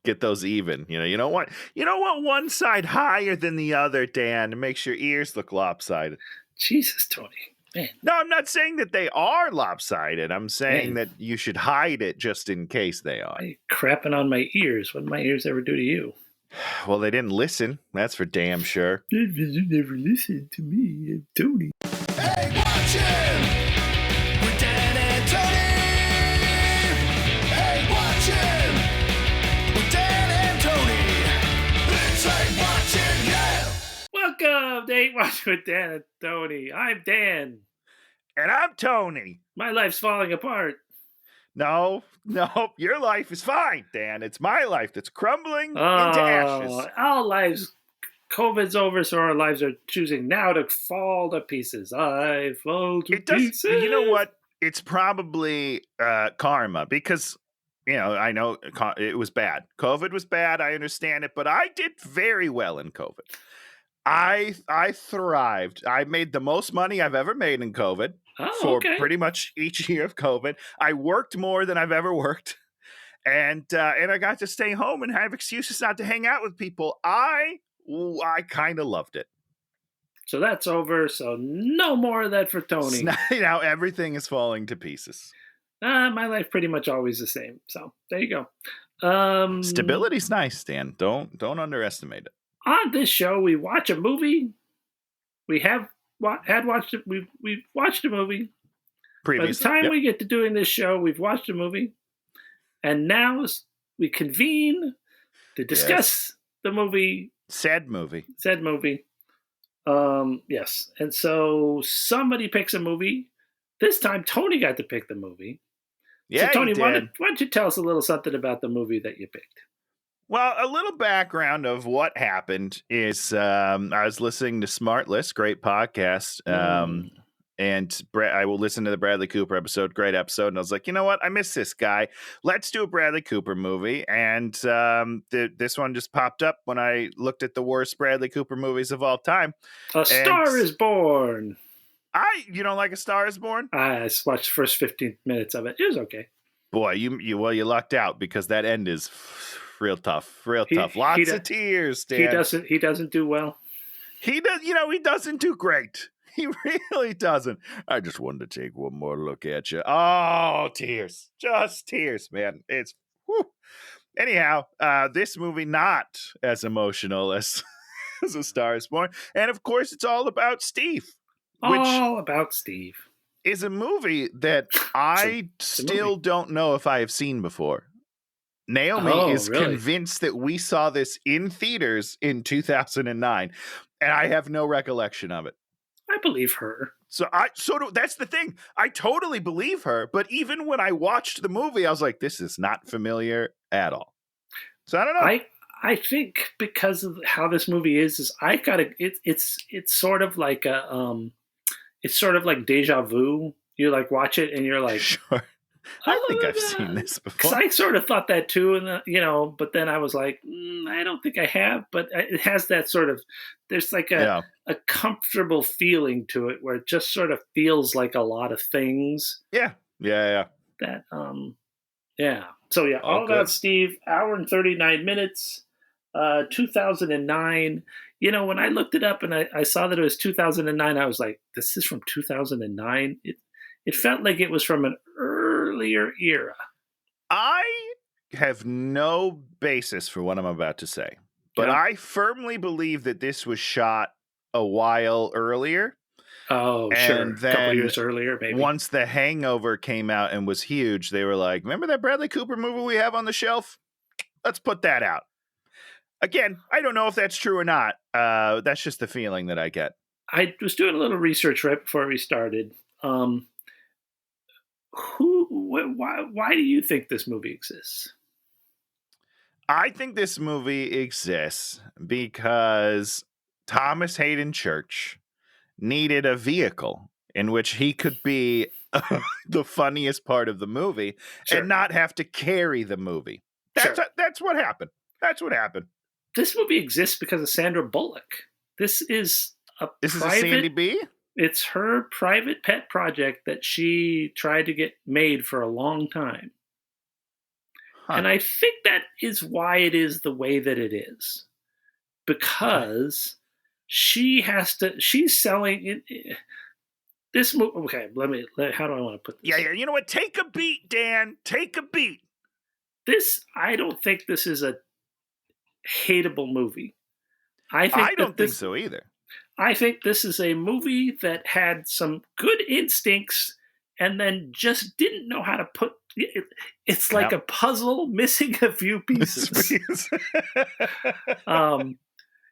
get those even. You don't want one side higher than the other, Dan. It makes your ears look lopsided. Jesus, Tony. Man. No, I'm not saying that they are lopsided. I'm saying that you should hide it just in case they are. Why are you crapping on my ears? What did my ears ever do to you? Well, they didn't listen. That's for damn sure. You never listened to me. I'm Tony. Hey, watch him! With Dan and Tony! Hey, watch him! With Dan and Tony! It's Hey, watch him, yeah! Welcome to Hey Watch with Dan and Tony. I'm Dan. And I'm Tony. My life's falling apart. No, your life is fine, Dan. It's my life that's crumbling into ashes. Our lives, COVID's over, so our lives are choosing now to fall to pieces. I fall to pieces. You know what? It's probably karma because, I know it was bad. COVID was bad. I understand it, but I did very well in COVID. I thrived. I made the most money I've ever made in COVID. For pretty much each year of COVID. I worked more than I've ever worked. And I got to stay home and have excuses not to hang out with people. I kind of loved it. So that's over. So no more of that for Tony. Now everything is falling to pieces. My life pretty much always the same. So there you go. Stability's nice, Dan. Don't underestimate it. On this show, we watch a movie. We have watched it. We've watched a movie. Previously, by the time we get to doing this show, we've watched a movie, and now we convene to discuss the movie. Said movie. Yes, and so somebody picks a movie. This time, Tony got to pick the movie. Yeah, so Tony, why don't you tell us a little something about the movie that you picked? Well, a little background of what happened is I was listening to Smartless, great podcast, and I will listen to the Bradley Cooper episode, great episode, and I was like, you know what? I miss this guy. Let's do a Bradley Cooper movie, and this one just popped up when I looked at the worst Bradley Cooper movies of all time. A Star is Born. You don't like A Star is Born? I watched the first 15 minutes of it. It was okay. Boy, you lucked out because that end is real tough. Lots of tears, Dan. He doesn't do well. He does, he doesn't do great. He really doesn't. I just wanted to take one more look at you. Oh, tears. Just tears, man. It's whew. Anyhow, this movie not as emotional as A Star is Born. And of course, it's all about Steve. All about Steve. Is a movie that I still don't know if I have seen before. Naomi is convinced that we saw this in theaters in 2009, and I have no recollection of it. I believe her. That's the thing. I totally believe her, but even when I watched the movie, I was like, this is not familiar at all. So I don't know. I think because of how this movie is I gotta. It's sort of like it's sort of like deja vu. You like watch it and you're like, sure. I think I've seen this before. Because I sort of thought that too, and but then I was like, I don't think I have. But it has that sort of, there's like a comfortable feeling to it where it just sort of feels like a lot of things. Yeah. That So all about Steve. Hour and 39 minutes. 2009. When I looked it up and I saw that it was 2009, I was like, this is from 2009. It felt like it was from an earlier era. I have no basis for what I'm about to say, but I firmly believe that this was shot a while earlier. Oh, sure. And then a couple years earlier, maybe. Once The Hangover came out and was huge, they were like, remember that Bradley Cooper movie we have on the shelf? Let's put that out. Again, I don't know if that's true or not. That's just the feeling that I get. I was doing a little research right before we started. Why do you think this movie exists? I think this movie exists because Thomas Hayden Church needed a vehicle in which he could be the funniest part of the movie and not have to carry the movie. That's what happened. That's what happened. This movie exists because of Sandra Bullock. This is a Sandy B? It's her private pet project that she tried to get made for a long time. And I think that is why it is the way that it is. Because she's selling it. This movie, okay, how do I want to put this? Yeah, you know what? Take a beat, Dan. Take a beat. I don't think this is a hateable movie. I don't think so either. I think this is a movie that had some good instincts and then just didn't know how to put it. It's like a puzzle missing a few pieces.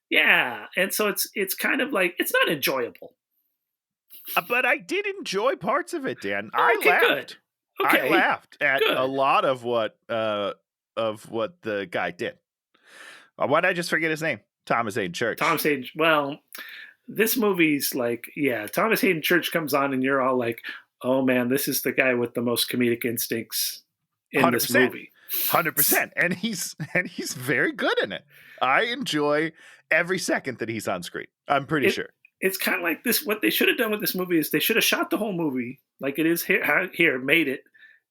Yeah, and so it's kind of like, it's not enjoyable. But I did enjoy parts of it, Dan. Okay, I laughed. Good. Okay, I laughed at good. a lot of what the guy did. Why did I just forget his name? Thomas Hayden Church. Well, this movie's like, Thomas Hayden Church comes on and you're all like, oh man, this is the guy with the most comedic instincts in 100%. This movie. 100%. And he's very good in it. I enjoy every second that he's on screen. I'm pretty sure. It's kind of like this. What they should have done with this movie is they should have shot the whole movie like it is here, made it,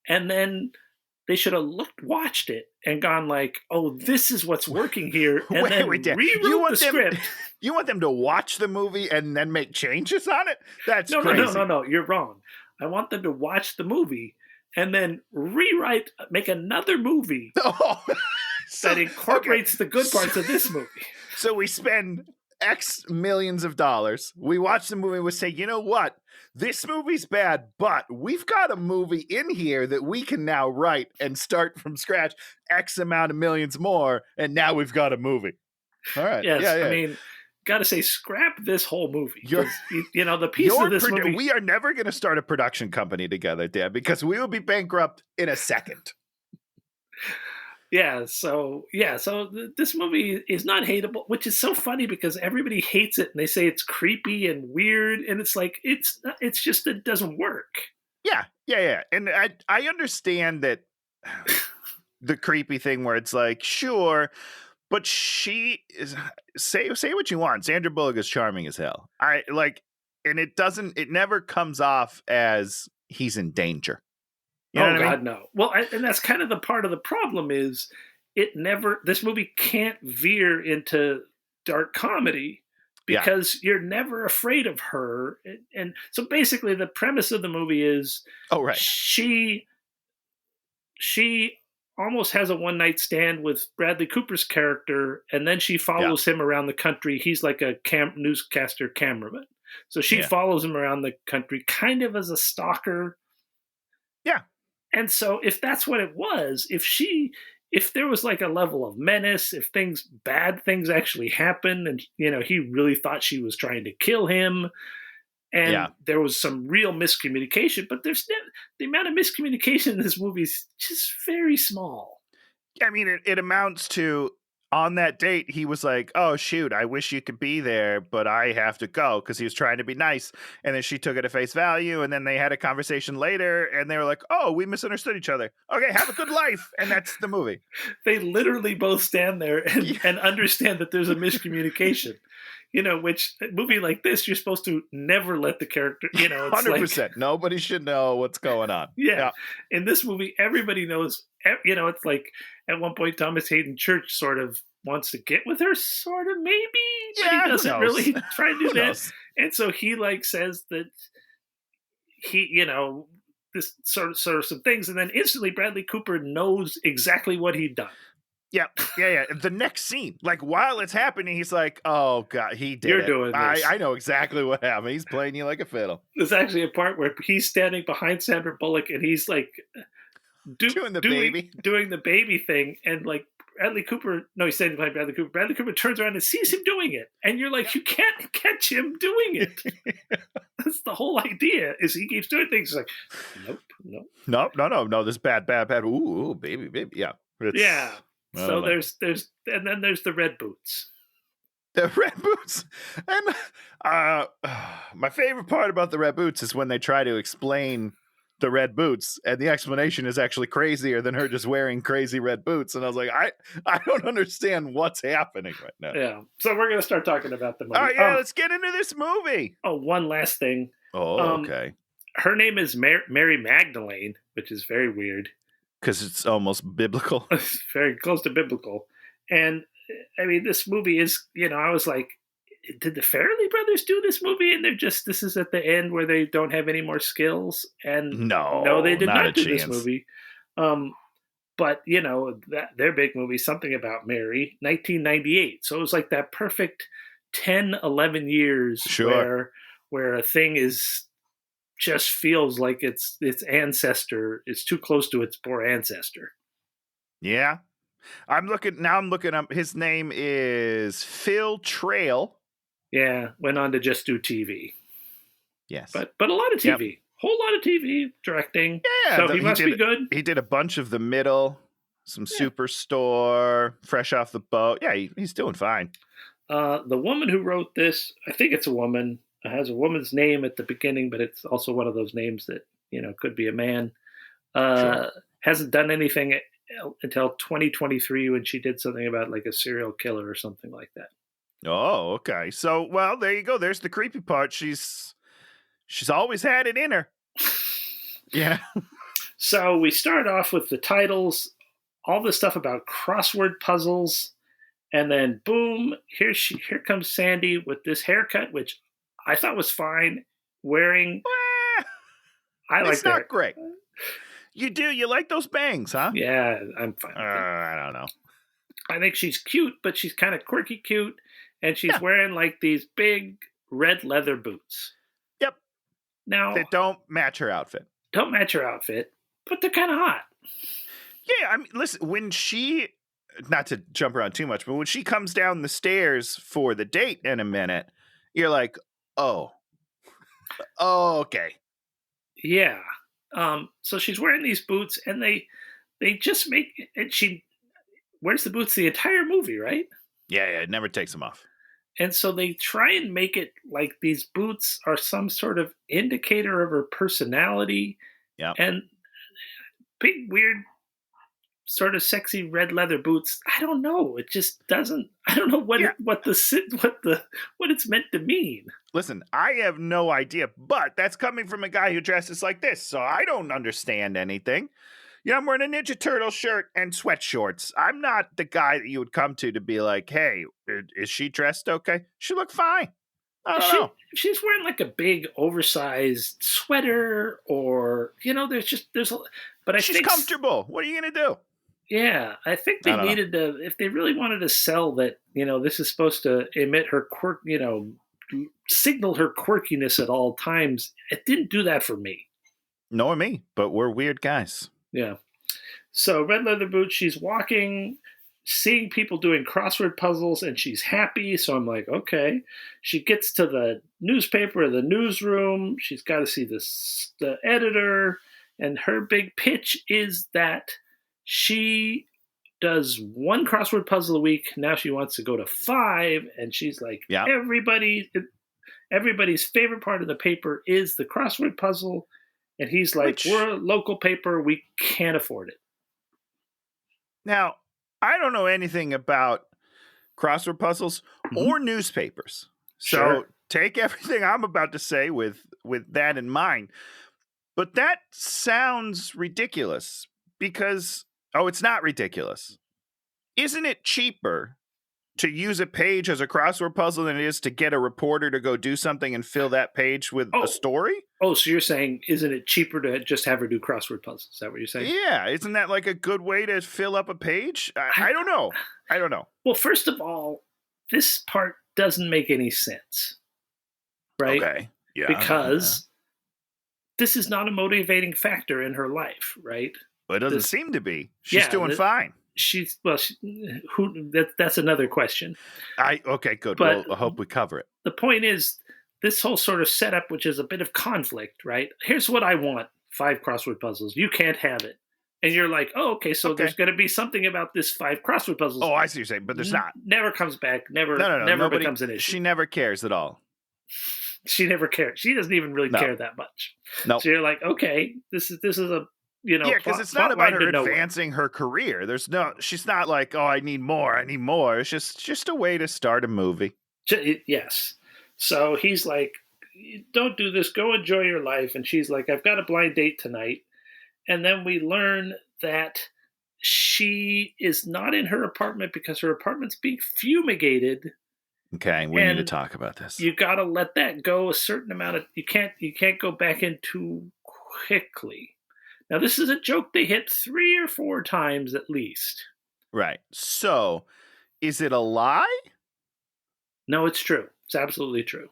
and then they should have watched it and gone like, "Oh, this is what's working here," and then rewrote the script. You want them to watch the movie and then make changes on it? That's crazy. No. You're wrong. I want them to watch the movie and then make another movie that incorporates the good parts of this movie. So we spend X millions of dollars. We watch the movie and we say, you know what? This movie's bad, but we've got a movie in here that we can now write and start from scratch X amount of millions more, and now we've got a movie. All right. Yes, yeah. I mean, gotta say, scrap this whole movie. The piece of this movie. We are never going to start a production company together, Dan, because we will be bankrupt in a second. So this movie is not hateable, which is so funny because everybody hates it and they say it's creepy and weird, and it's like it's just that it doesn't work. Yeah. And I understand that the creepy thing where it's like, sure, but she is say what you want. Sandra Bullock is charming as hell. And it never comes off as he's in danger. You know what I mean? No. Well, and that's kind of the part of the problem is this movie can't veer into dark comedy because you're never afraid of her. And so basically the premise of the movie is she almost has a one night stand with Bradley Cooper's character, and then she follows him around the country. He's like a newscaster cameraman. So she follows him around the country kind of as a stalker. Yeah. And so if that's what it was, if there was like a level of menace, if bad things actually happened and, he really thought she was trying to kill him and there was some real miscommunication, but the amount of miscommunication in this movie is just very small. I mean, it amounts to, on that date, he was like, oh, shoot, I wish you could be there, but I have to go, because he was trying to be nice. And then she took it at face value, and then they had a conversation later, and they were like, oh, we misunderstood each other. Okay, have a good life. And that's the movie. They literally both stand there and understand that there's a miscommunication. Which a movie like this, you're supposed to never let the character, it's 100%. Like, nobody should know what's going on. Yeah. In this movie, everybody knows, it's like at one point, Thomas Hayden Church sort of wants to get with her, sort of, maybe, but he doesn't really try to do that. And so he says that he, this sort of some things. And then instantly Bradley Cooper knows exactly what he'd done. Yeah. The next scene, while it's happening, he's like, "Oh God, he did You're doing this. I know exactly what happened. He's playing you like a fiddle." There's actually a part where he's standing behind Sandra Bullock, and he's doing the baby thing, and Bradley Cooper. No, he's standing behind Bradley Cooper. Bradley Cooper turns around and sees him doing it, and you're like, you can't catch him doing it. That's the whole idea. Is he keeps doing things. He's like, no. This bad. Ooh, baby. Yeah. Yeah. So there's and then there's the red boots. The red boots. And my favorite part about the red boots is when they try to explain the red boots, and the explanation is actually crazier than her just wearing crazy red boots. And I was like, I don't understand what's happening right now. Yeah. So we're gonna start talking about the movie. All right, let's get into this movie. Oh, one last thing. Oh, okay. Her name is Mary Magdalene, which is very weird. Because it's almost biblical. It's very close to biblical. And I mean, this movie is, I was like, did the Farrelly brothers do this movie? And this is at the end where they don't have any more skills. And no, they No, did not a not do this chance. movie. But that their big movie, Something About Mary, 1998. So it was like that perfect 10, 11 years Sure. where a thing just feels like its ancestor is too close to its poor ancestor. Yeah. I'm looking up. His name is Phil Trail. Yeah, went on to just do TV. Yes. But a lot of TV. Yep. Whole lot of TV directing. Yeah. So he must be good. He did a bunch of The Middle, some Superstore, Fresh Off the Boat. Yeah, he's doing fine. The woman who wrote this, I think it's a woman, has a woman's name at the beginning, but it's also one of those names that, could be a man. Sure. Hasn't done anything until 2023 when she did something about like a serial killer or something like that. Oh, okay. So, well, there you go. There's the creepy part. She's always had it in her. Yeah. So we start off with the titles, all the stuff about crossword puzzles, and then boom, here comes Sandy with this haircut, which I thought was fine. Wearing, I like it's not great. You do? You like those bangs, huh? Yeah, I'm fine. I don't know. I think she's cute, but she's kind of quirky cute, and she's wearing like these big red leather boots. Yep. Now they don't match her outfit. Don't match her outfit, but they're kind of hot. Yeah, I mean, listen, when she, not to jump around too much, but when she comes down the stairs for the date in a minute, you're like, oh, okay. Yeah. So she's wearing these boots, and they just make, and she wears the boots the entire movie, right? Yeah, it never takes them off. And so they try and make it like these boots are some sort of indicator of her personality. Yeah. And big, weird, sort of sexy red leather boots. I don't know. It just doesn't. I don't know what it's meant to mean. Listen, I have no idea, but that's coming from a guy who dresses like this, so I don't understand anything. I'm wearing a Ninja Turtle shirt and sweat shorts. I'm not the guy that you would come to be like, hey, is she dressed okay? She looked fine. I don't know. If she's wearing like a big oversized sweater or, but she's comfortable. What are you going to do? Yeah, I think they needed to, if they really wanted to sell that, this is supposed to emit her quirk, signal her quirkiness at all times. It didn't do that for me. Nor me, but we're weird guys. Yeah. So red leather boots, she's walking, seeing people doing crossword puzzles, and she's happy. So I'm like, okay. She gets to the newspaper, the newsroom. She's got to see the editor. And her big pitch is that she does one crossword puzzle a week. Now she wants to go to 5. And she's like, everybody's favorite part of the paper is the crossword puzzle. And he's like, we're a local paper. We can't afford it. Now, I don't know anything about crossword puzzles or newspapers. So take everything I'm about to say with that in mind. But that sounds ridiculous because, it's not ridiculous. Isn't it cheaper to use a page as a crossword puzzle than it is to get a reporter to go do something and fill that page with a story? Oh, so you're saying, isn't it cheaper to just have her do crossword puzzles? Is that what you're saying? Yeah. Isn't that like a good way to fill up a page? I don't know. I don't know. Well, first of all, this part doesn't make any sense. Right? Okay. Yeah. Because this is not a motivating factor in her life, right? Well, it doesn't seem to be. She's doing fine. That's another question. Okay, good. But I hope we cover it. The point is, this whole sort of setup, which is a bit of conflict, right? Here's what I want: 5 crossword puzzles. You can't have it. And you're like, oh, okay, so there's going to be something about this 5 crossword puzzles. Oh, I see what you're saying, but there's not. Never comes back. Never becomes an issue. She never cares at all. She never cares. She doesn't even really care that much. No. So you're like, okay, this is a because it's not about her advancing her career. She's not like, oh, I need more. It's just a way to start a movie. Yes. So he's like, don't do this. Go enjoy your life. And she's like, I've got a blind date tonight. And then we learn that she is not in her apartment because her apartment's being fumigated. Okay, we need to talk about this. You got to let that go a certain amount of. You can't go back in too quickly. Now, this is a joke they hit 3 or 4 times at least. Right. So, is it a lie? No, it's true. It's absolutely true.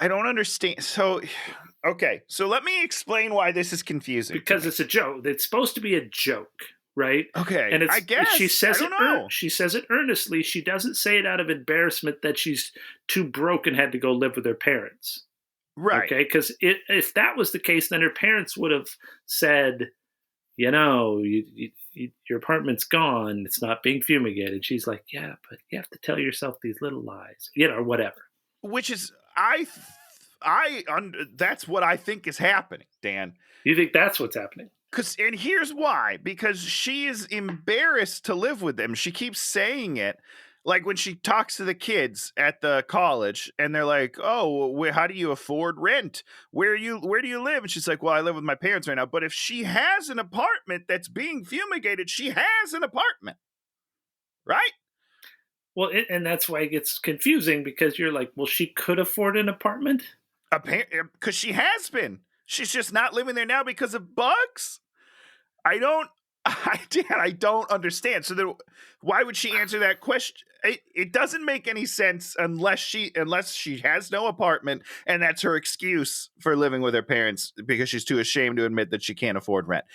I don't understand. So, okay. So let me explain why this is confusing. Because it's a joke. It's supposed to be a joke, right? Okay. And I guess. she says I don't know. She says it earnestly. She doesn't say it out of embarrassment that she's too broke and had to go live with her parents. Right. Okay. Because if that was the case, then her parents would have said, you know, your apartment's gone. It's not being fumigated. She's like, yeah, but you have to tell yourself these little lies, or whatever. Which is, that's what I think is happening, Dan. You think that's what's happening? And here's why. Because she is embarrassed to live with them. She keeps saying it. Like when she talks to the kids at the college and they're like, oh, how do you afford rent? Where do you live? And she's like, well, I live with my parents right now. But if she has an apartment that's being fumigated, she has an apartment. Right? Well, and that's why it gets confusing because you're like, well, she could afford an apartment? Because she has been. She's just not living there now because of bugs? I don't understand. So then why would she answer that question? It doesn't make any sense unless she has no apartment and that's her excuse for living with her parents because she's too ashamed to admit that she can't afford rent.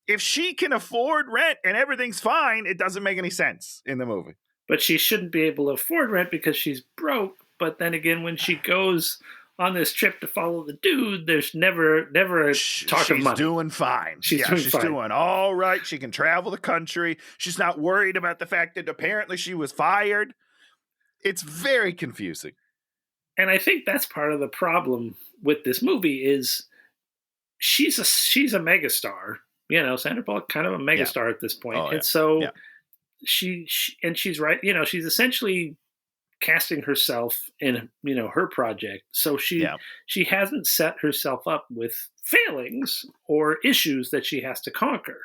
If she can afford rent and everything's fine, it doesn't make any sense in the movie. But she shouldn't be able to afford rent because she's broke. But then again, when she goes on this trip to follow the dude, there's never a talk of money. She's doing fine. She's fine. Doing all right. She can travel the country. She's not worried about the fact that apparently she was fired. It's very confusing. And I think that's part of the problem with this movie is she's a megastar. Sandra Bullock, kind of a megastar at this point. And so she's right. She's essentially casting herself in her project, so she hasn't set herself up with failings or issues that she has to conquer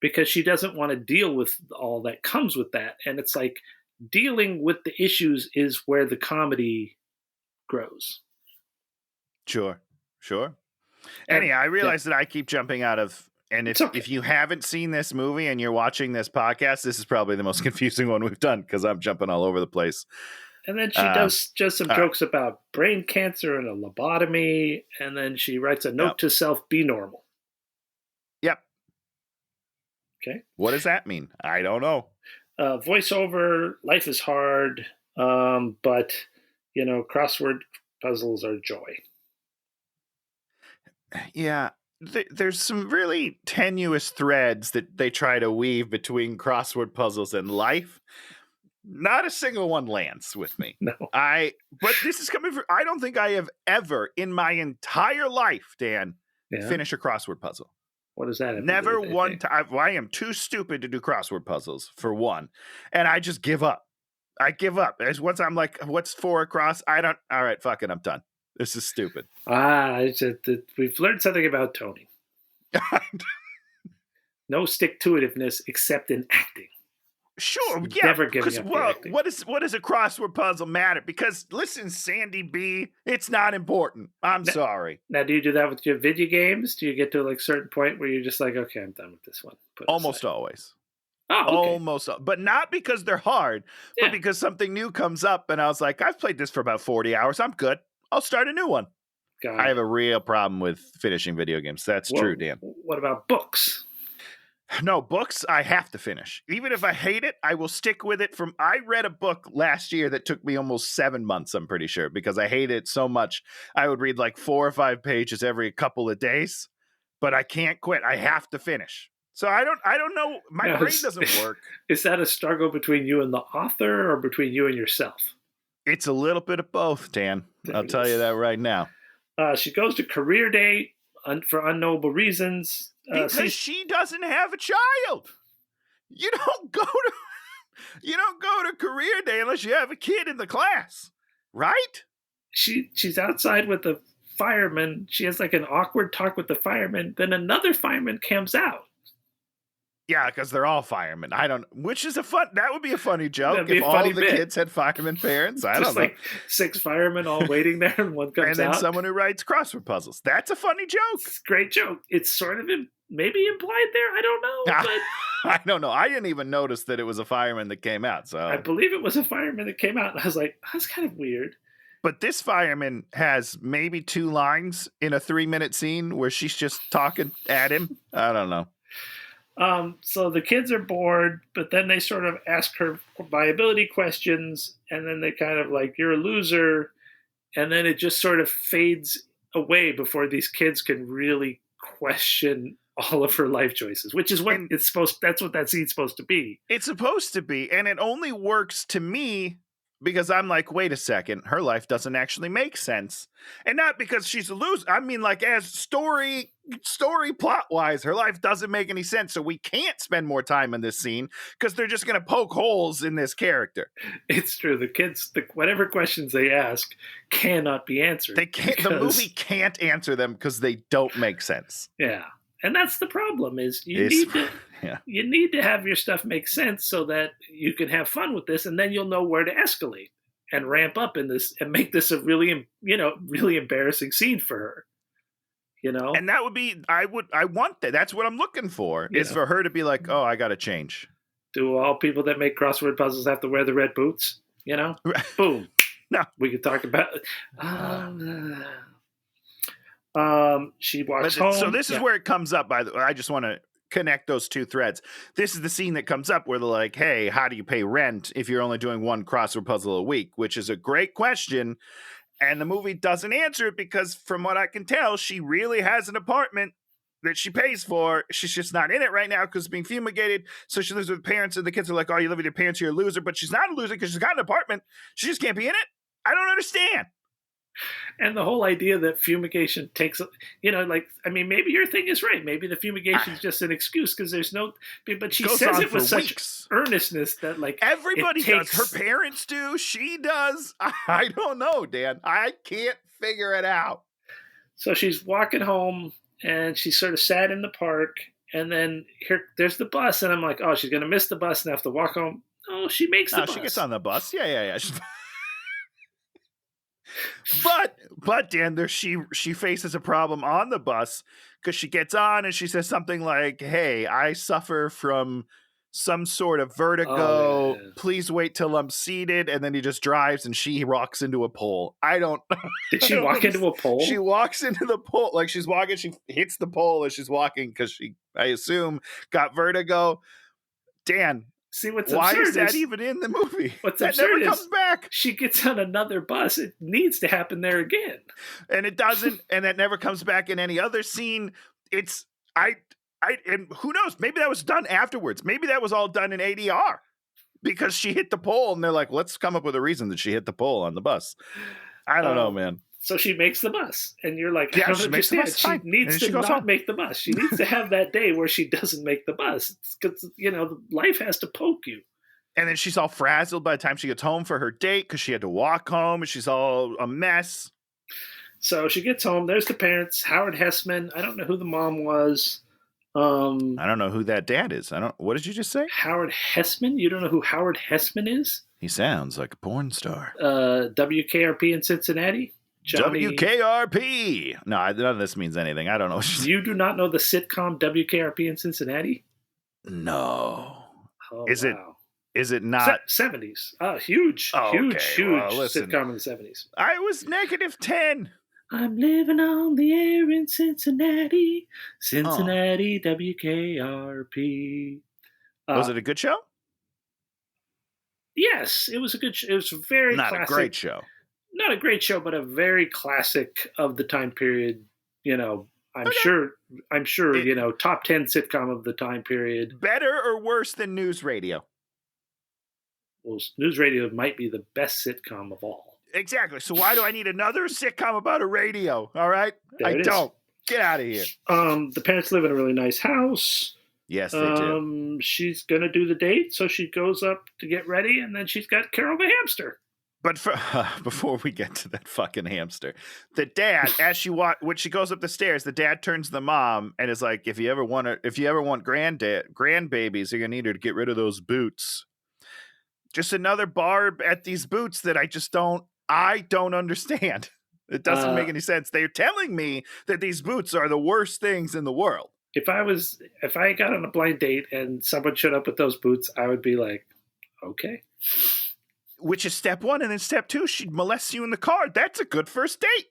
because she doesn't want to deal with all that comes with that. And it's like dealing with the issues is where the comedy grows. Sure. Anyhow, I realize that I keep jumping out of. And if you haven't seen this movie and you're watching this podcast, this is probably the most confusing one we've done because I'm jumping all over the place. And then she does just some jokes about brain cancer and a lobotomy. And then she writes a note to self, be normal. Yep. Okay. What does that mean? I don't know. Voiceover, life is hard, but, crossword puzzles are joy. Yeah. There's some really tenuous threads that they try to weave between crossword puzzles and life. Not a single one lands with me. No. But this is coming from, I don't think I have ever in my entire life, Dan, finished a crossword puzzle. What does that? Never one time. I am too stupid to do crossword puzzles for one. And I just give up. Once I'm like, what's 4 across? All right, fuck it. I'm done. This is stupid. We've learned something about Tony. No stick-to-itiveness except in acting. Sure, yeah. Never giving up the acting. What does a crossword puzzle matter? Because listen, Sandy B, it's not important. I'm sorry. Now, do you do that with your video games? Do you get to a certain point where you're just like, okay, I'm done with this one? Almost always. Oh, okay. Almost, but not because they're hard, but because something new comes up, and I was like, I've played this for about 40 hours. I'm good. I'll start a new one. I have a real problem with finishing video games. That's true, Dan. What about books? No, books I have to finish. Even if I hate it, I will stick with it. I read a book last year that took me almost 7 months, I'm pretty sure, because I hated it so much. I would read 4 or 5 pages every couple of days, but I can't quit. I have to finish. So I don't know. My brain doesn't work. Is that a struggle between you and the author or between you and yourself? It's a little bit of both, Dan. I'll tell you that right now. She goes to career day for unknowable reasons. Because she doesn't have a child. You don't go to career day unless you have a kid in the class, right? She's outside with the fireman. She has an awkward talk with the fireman. Then another fireman comes out Yeah, because they're all firemen. That would be a funny joke That'd be if a all funny of the bit. kids had fireman parents. I Just don't know. like 6 firemen all waiting there, and one comes And then out. someone who writes crossword puzzles. That's a funny joke. It's a great joke. It's sort of maybe implied there. I don't know, but I don't know. I didn't even notice that it was a fireman that came out. So I believe it was a fireman that came out, and I was like, that's kind of weird. But this fireman has maybe 2 lines in a 3-minute scene where she's just talking at him. I don't know. So the kids are bored, but then they sort of ask her viability questions, and then they kind of like, you're a loser. And then it just sort of fades away before these kids can really question all of her life choices, which is what that's what that scene's supposed to be. It's supposed to be. And it only works to me because I'm like, wait a second, her life doesn't actually make sense. And not because she's a loser. I mean, like, as story plot wise, her life doesn't make any sense. So we can't spend more time in this scene because they're just going to poke holes in this character. It's true. The kids, whatever questions they ask cannot be answered. They can't. The movie can't answer them because they don't make sense. Yeah. And that's the problem is you need to have your stuff make sense so that you can have fun with this, and then you'll know where to escalate and ramp up in this and make this a really, really embarrassing scene for her. And that would be, I want that. That's what I'm looking for, is for her to be like, oh, I got to change. Do all people that make crossword puzzles have to wear the red boots? Boom. No. We could talk about she walks home. So this is where it comes up, by the way. I just want to connect those 2 threads. This is the scene that comes up where they're like, hey, how do you pay rent if you're only doing 1 crossword puzzle a week? Which is a great question. And the movie doesn't answer it because from what I can tell, she really has an apartment that she pays for. She's just not in it right now because it's being fumigated. So she lives with parents, and the kids are like, oh, you live with your parents, you're a loser. But she's not a loser because she's got an apartment. She just can't be in it. I don't understand. And the whole idea that fumigation takes, maybe your thing is right. Maybe the fumigation is just an excuse because there's no, but she says it with such earnestness that like everybody does. Her parents do. She does. I don't know, Dan. I can't figure it out. So she's walking home and she's sort of sat in the park, and then there's the bus, and I'm like, oh, she's going to miss the bus and have to walk home. Oh, she makes the bus. She gets on the bus. Yeah. But Dan, she faces a problem on the bus because she gets on and she says something like, hey, I suffer from some sort of vertigo. Oh, yeah. Please wait till I'm seated. And then he just drives and she walks into a pole. Did she walk into a pole? She walks into the pole. Like she's walking, she hits the pole as she's walking because she, I assume, got vertigo. Dan, see, what's why absurd is that even in the movie? What's that absurd never comes back. She gets on another bus. It needs to happen there again. And it doesn't, and that never comes back in any other scene. It's and who knows? Maybe that was done afterwards. Maybe that was all done in ADR because she hit the pole, and they're like, let's come up with a reason that she hit the pole on the bus. I don't know, man. So she makes the bus, and you're like, yeah, she makes the bus. She needs to not make the bus. She needs to have that day where she doesn't make the bus because life has to poke you. And then she's all frazzled by the time she gets home for her date because she had to walk home, and she's all a mess. So she gets home. There's the parents, Howard Hessman. I don't know who the mom was. I don't know who that dad is. What did you just say? Howard Hessman? You don't know who Howard Hessman is? He sounds like a porn star. WKRP in Cincinnati. WKRP. No, none of this means anything. I don't know. You do not know the sitcom WKRP in Cincinnati? No. Oh, is it not 70s? Huge sitcom in the 70s. I was -10. I'm living on the air in Cincinnati. WKRP. Was it a good show? Yes, it was a good show. It was very not classic. A great show. Not a great show, but a very classic of the time period. I'm sure, top 10 sitcom of the time period. Better or worse than News Radio? Well, News Radio might be the best sitcom of all. Exactly. So why do I need another sitcom about a radio? All right? I don't. Get out of here. The parents live in a really nice house. Yes, they do. She's going to do the date, so she goes up to get ready, and then she's got Carol the hamster. But before we get to that fucking hamster, the dad, when she goes up the stairs, the dad turns to the mom and is like, if you ever want grandbabies, you're gonna need her to get rid of those boots. Just another barb at these boots that I don't understand. It doesn't make any sense. They're telling me that these boots are the worst things in the world. If I got on a blind date and someone showed up with those boots, I would be like, okay. Which is step one, and then step two, she'd molest you in the car. That's a good first date.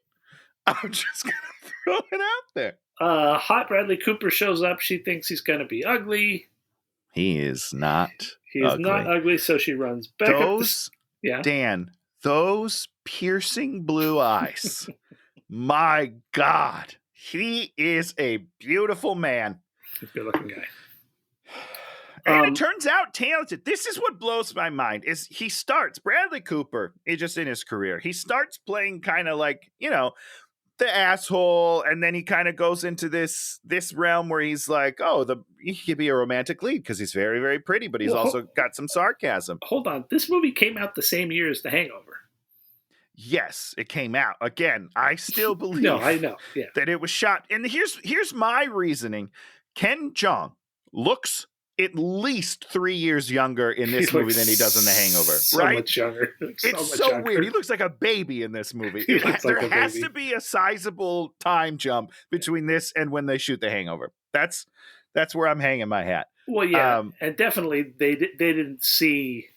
I'm just gonna throw it out there. Hot Bradley Cooper shows up. She thinks he's gonna be ugly. He is not. He is not ugly, so she runs back. Dan, those piercing blue eyes. My God, he is a beautiful man. Good looking guy. And it turns out talented. This is what blows my mind is Bradley Cooper, just in his career, he starts playing kind of like, the asshole. And then he kind of goes into this realm where he's like, he could be a romantic lead because he's very, very pretty, but he's also got some sarcasm. Hold on. This movie came out the same year as The Hangover. Yes, it came out. Again, I still believe I know. Yeah. that it was shot. And here's my reasoning. Ken Jeong looks at least 3 years younger in this movie than he does in The Hangover. So much younger. It's so weird. He looks like a baby in this movie. There has to be a sizable time jump between this and when they shoot The Hangover. That's where I'm hanging my hat. Well, yeah, and definitely they didn't see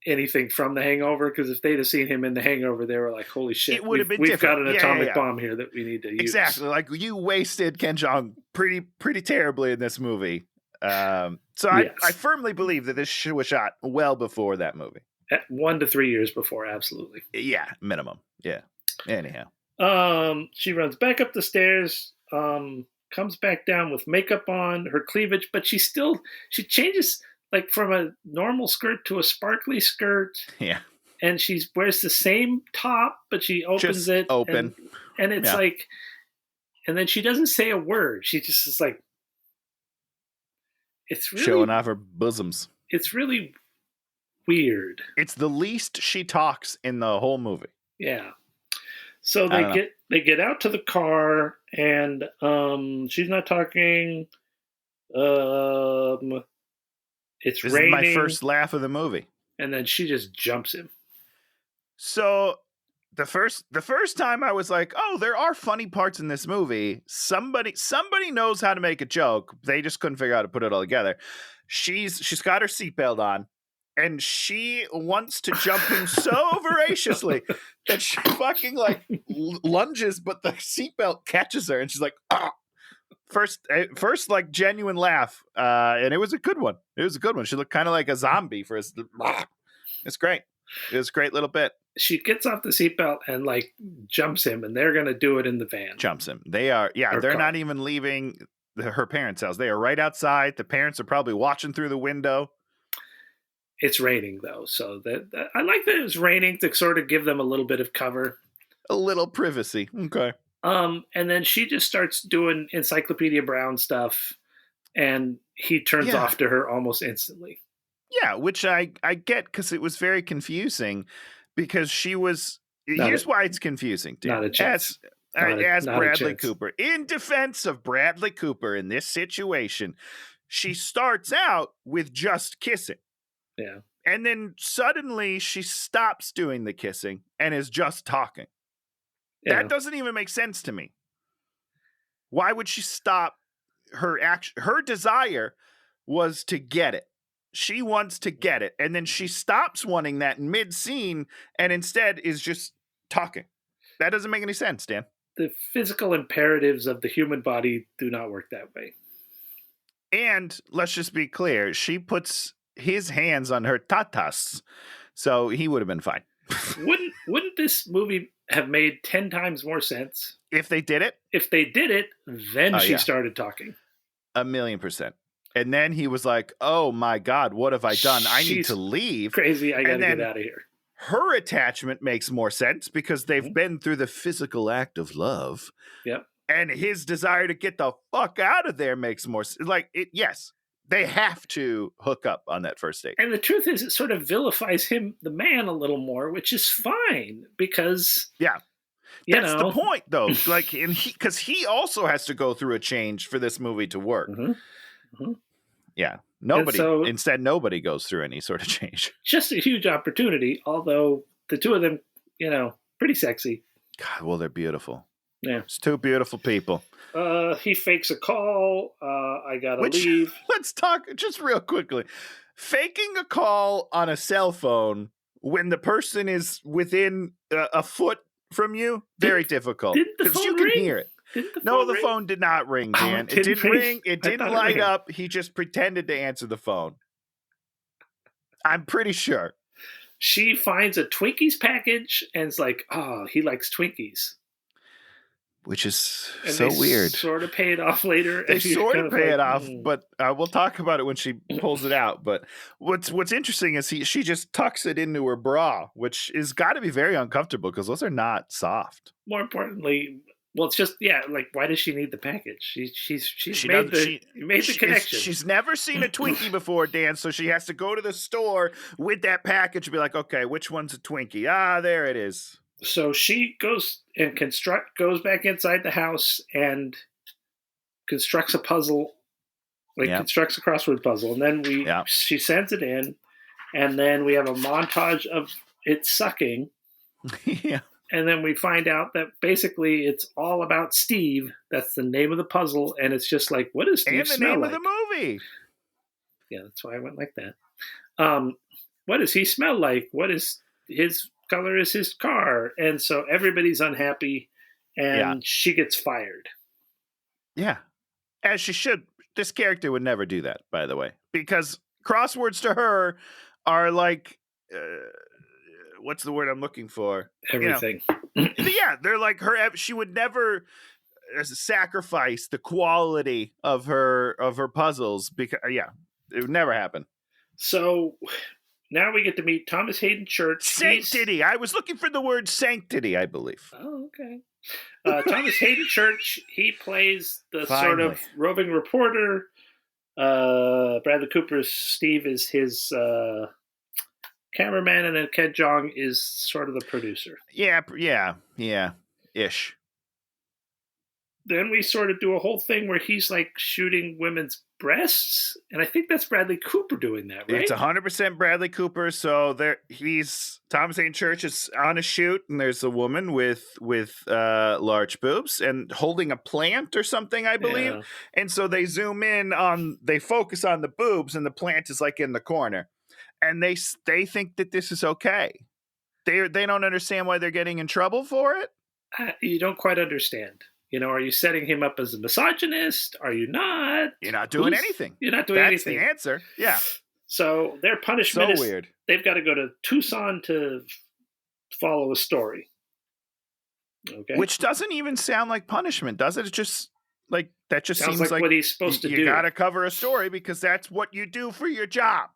anything from The Hangover, because if they'd have seen him in The Hangover, they were like, holy shit, it would have been we've different. got an atomic bomb here that we need to use. Exactly. Like, you wasted Ken Jeong pretty terribly in this movie. So yes. I firmly believe that this was shot well before that movie. 1 to 3 years before, absolutely. Yeah, minimum. Yeah. Anyhow. She runs back up the stairs, comes back down with makeup on, her cleavage, but she changes like from a normal skirt to a sparkly skirt. Yeah. And she wears the same top, but she opens it. Open. And it's like, and then she doesn't say a word. She just is like, it's really showing off her bosoms. It's really weird. It's the least she talks in the whole movie. Yeah. So they get out to the car, and she's not talking. It's this raining. Is my first laugh of the movie. And then she just jumps him. So the first time I was like, oh, there are funny parts in this movie. Somebody knows how to make a joke. They just couldn't figure out how to put it all together. She's got her seatbelt on, and she wants to jump him so voraciously that she fucking like lunges, but the seatbelt catches her, and she's like, ah. First like genuine laugh, and it was a good one. She looked kind of like a zombie for his. It's great. It was a great little bit. She gets off the seatbelt and like jumps him, and they're gonna do it in the van. Jumps him. They are. Yeah, they're not even leaving her parents' house. They are right outside. The parents are probably watching through the window. It's raining though, so that I like that it was raining to sort of give them a little bit of cover, a little privacy. Okay. And then she just starts doing Encyclopedia Brown stuff, and he turns off to her almost instantly. Yeah, which I get, because it was very confusing, because she was. Here's why it's confusing, dude. Not a chance. As Bradley Cooper, in defense of Bradley Cooper in this situation, she starts out with just kissing. Yeah. And then suddenly she stops doing the kissing and is just talking. Yeah. That doesn't even make sense to me. Why would she stop her action? Her desire was to get it. She wants to get it. And then she stops wanting that mid-scene and instead is just talking. That doesn't make any sense, Dan. The physical imperatives of the human body do not work that way. And let's just be clear. She puts his hands on her tatas, so he would have been fine. Wouldn't this movie have made 10 times more sense if they did it? If they did it, then she started talking. 1,000,000%. And then he was like, "Oh my God, what have I done? I need to leave. Crazy, I gotta get out of here." Her attachment makes more sense because they've been through the physical act of love. Yep. And his desire to get the fuck out of there makes more sense. Like, yes, They have to hook up on that first date. And the truth is, it sort of vilifies him, the man, a little more, which is fine because, Yeah. you That's the know, point, though. Like, and because he also has to go through a change for this movie to work. Yeah. Instead, nobody goes through any sort of change. Just a huge opportunity, although the two of them, pretty sexy. God, well, they're beautiful. Yeah. It's two beautiful people. He fakes a call. I gotta leave. Let's talk just real quickly. Faking a call on a cell phone when the person is within a foot from you, very difficult. Because you can hear it. The phone did not ring, Dan. It didn't ring. It didn't light up. He just pretended to answer the phone. I'm pretty sure. She finds a Twinkies package and is like, oh, he likes Twinkies. Which is and so weird. Sort of pay it off later. They sort of pay it off, but we'll talk about it when she pulls it out. But what's interesting is she just tucks it into her bra, which is got to be very uncomfortable because those are not soft. More importantly, well, it's just like why does she need the package? She made the connection. She's never seen a Twinkie before, Dan, so she has to go to the store with that package and be like, okay, which one's a Twinkie? Ah, there it is. So she goes and goes back inside the house and constructs a puzzle, constructs a crossword puzzle, and then she sends it in, and then we have a montage of it sucking. Yeah. And then we find out that basically it's all about Steve. That's the name of the puzzle, and it's just like, what does Steve smell like? And the name of the movie. Yeah, that's why I went like that. What does he smell like? What is his color is his car? And so everybody's unhappy, and she gets fired. Yeah, as she should. This character would never do that, by the way, because crosswords to her are like, what's the word I'm looking for? Everything. They're like her. She would never sacrifice the quality of her puzzles because it would never happen. So now we get to meet Thomas Hayden Church. Sanctity. I was looking for the word sanctity, I believe. Oh, okay. Thomas Hayden Church, he plays the sort of roving reporter. Bradley Cooper's Steve is his cameraman, and then Ken Jeong is sort of the producer. Yeah. Ish. Then we sort of do a whole thing where he's like shooting women's breasts, and I think that's Bradley Cooper doing that, right? It's 100% Bradley Cooper. So Thomas Hayden Church is on a shoot, and there's a woman with large boobs and holding a plant or something, I believe. Yeah. And so they zoom in they focus on the boobs, and the plant is like in the corner, and they think that this is okay. They don't understand why they're getting in trouble for it. You don't quite understand. Are you setting him up as a misogynist? Are you not? You're not doing anything. You're not doing anything. That's the answer. Yeah. So their punishment is weird. They've got to go to Tucson to follow a story. Okay. Which doesn't even sound like punishment, does it? It's just like that just sounds seems like what he's supposed to do. You got to cover a story because that's what you do for your job.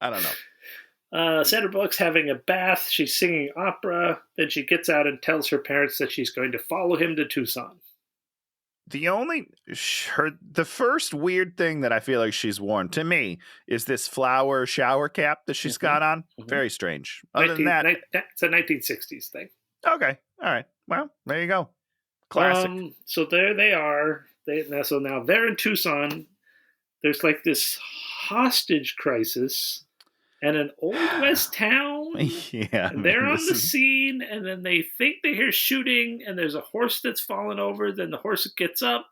I don't know. Sandra Bullock's having a bath. She's singing opera. Then she gets out and tells her parents that she's going to follow him to Tucson. The first weird thing that I feel like she's worn to me is this flower shower cap that she's got on. Very strange. Other than that, it's a 1960s thing. Okay. All right. Well, there you go. Classic. So there they are. So now they're in Tucson. There's like this hostage crisis. And an Old West town. Yeah. And they're on the scene, and then they think they hear shooting, and there's a horse that's fallen over. Then the horse gets up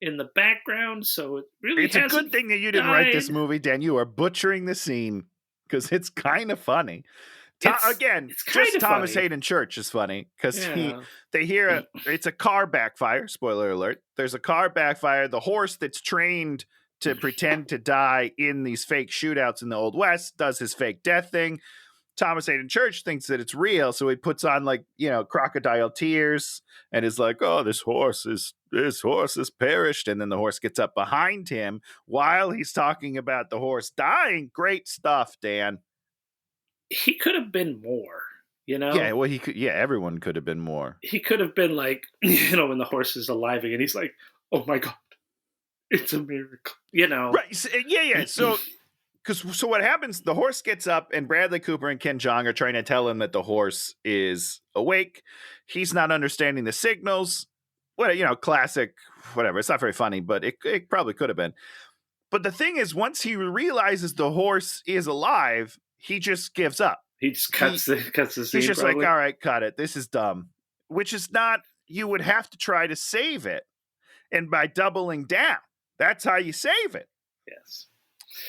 in the background, so it really It's a good thing that you didn't write this movie, Dan. You are butchering the scene because it's kind of funny. Thomas Hayden Church is funny because they hear it's a car backfire. Spoiler alert. There's a car backfire. The horse that's trained to pretend to die in these fake shootouts in the Old West does his fake death thing. Thomas Hayden Church thinks that it's real, so he puts on crocodile tears and is like, "Oh, this horse is perished." And then the horse gets up behind him while he's talking about the horse dying. Great stuff, Dan. He could have been more, Yeah, well, he could. Yeah, everyone could have been more. He could have been like, when the horse is alive again, he's like, "Oh my God." It's a miracle, you know. Right. Yeah. So what happens, the horse gets up and Bradley Cooper and Ken Jeong are trying to tell him that the horse is awake. He's not understanding the signals. What, classic, whatever. It's not very funny, but it probably could have been. But the thing is, once he realizes the horse is alive, he just gives up. He just cuts the scene. He's just probably. like, all right, cut it. This is dumb. Which is not, you would have to try to save it. And by doubling down, that's how you save it. Yes.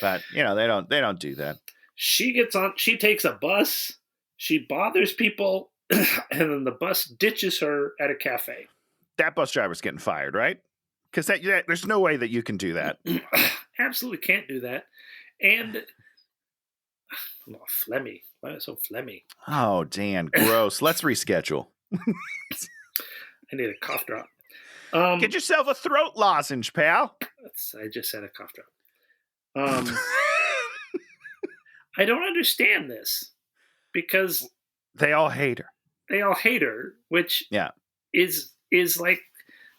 But, they don't do that. She takes a bus, she bothers people, and then the bus ditches her at a cafe. That bus driver's getting fired, right? Because there's no way that you can do that. Absolutely can't do that. And phlegmy. Why is it so phlegmy? Oh, Dan, gross. Let's reschedule. I need a cough drop. Get yourself a throat lozenge, pal. I just had a cough drop. I don't understand this because they all hate her. Which is like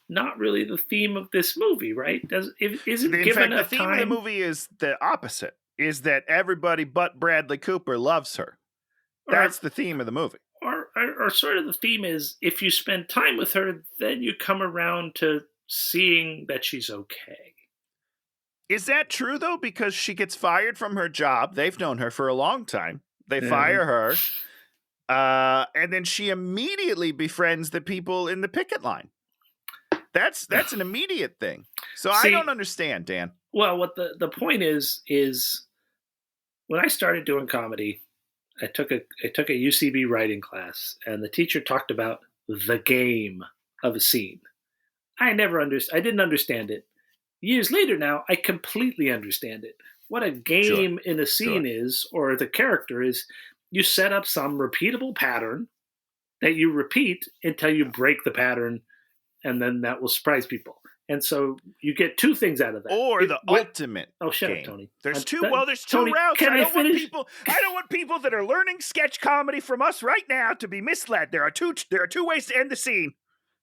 not really the theme of this movie, right? The theme of the movie is the opposite. Is that everybody but Bradley Cooper loves her. That's the theme of the movie. Or sort of the theme is, if you spend time with her, then you come around to seeing that she's okay. Is that true, though? Because she gets fired from her job. They've known her for a long time. They fire her. And then she immediately befriends the people in the picket line. That's an immediate thing. So I don't understand, Dan. Well, what the point is when I started doing comedy, I took a UCB writing class, and the teacher talked about the game of a scene. I didn't understand it. Years later now, I completely understand it. What a game in a scene is, or the character is, you set up some repeatable pattern that you repeat until you break the pattern, and then that will surprise people. And so you get two things out of that. Or ultimate. Oh, shut game. up, Tony. There's two Tony, routes. Can I finish? I don't want people that are learning sketch comedy from us right now to be misled. There are two ways to end the scene.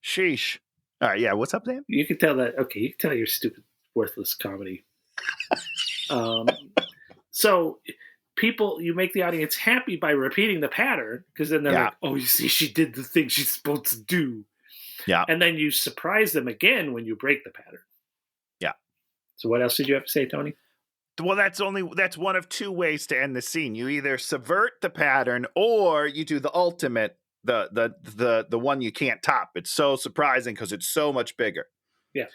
Sheesh. All right, yeah. What's up, Dan? You can tell that. Okay, you can tell your stupid, worthless comedy. So you make the audience happy by repeating the pattern, because then they're like, oh, you see, she did the thing she's supposed to do. Yeah. And then you surprise them again when you break the pattern. Yeah. So what else did you have to say, Tony? Well, that's one of two ways to end the scene. You either subvert the pattern or you do the ultimate, the one you can't top. It's so surprising because it's so much bigger. Yeah.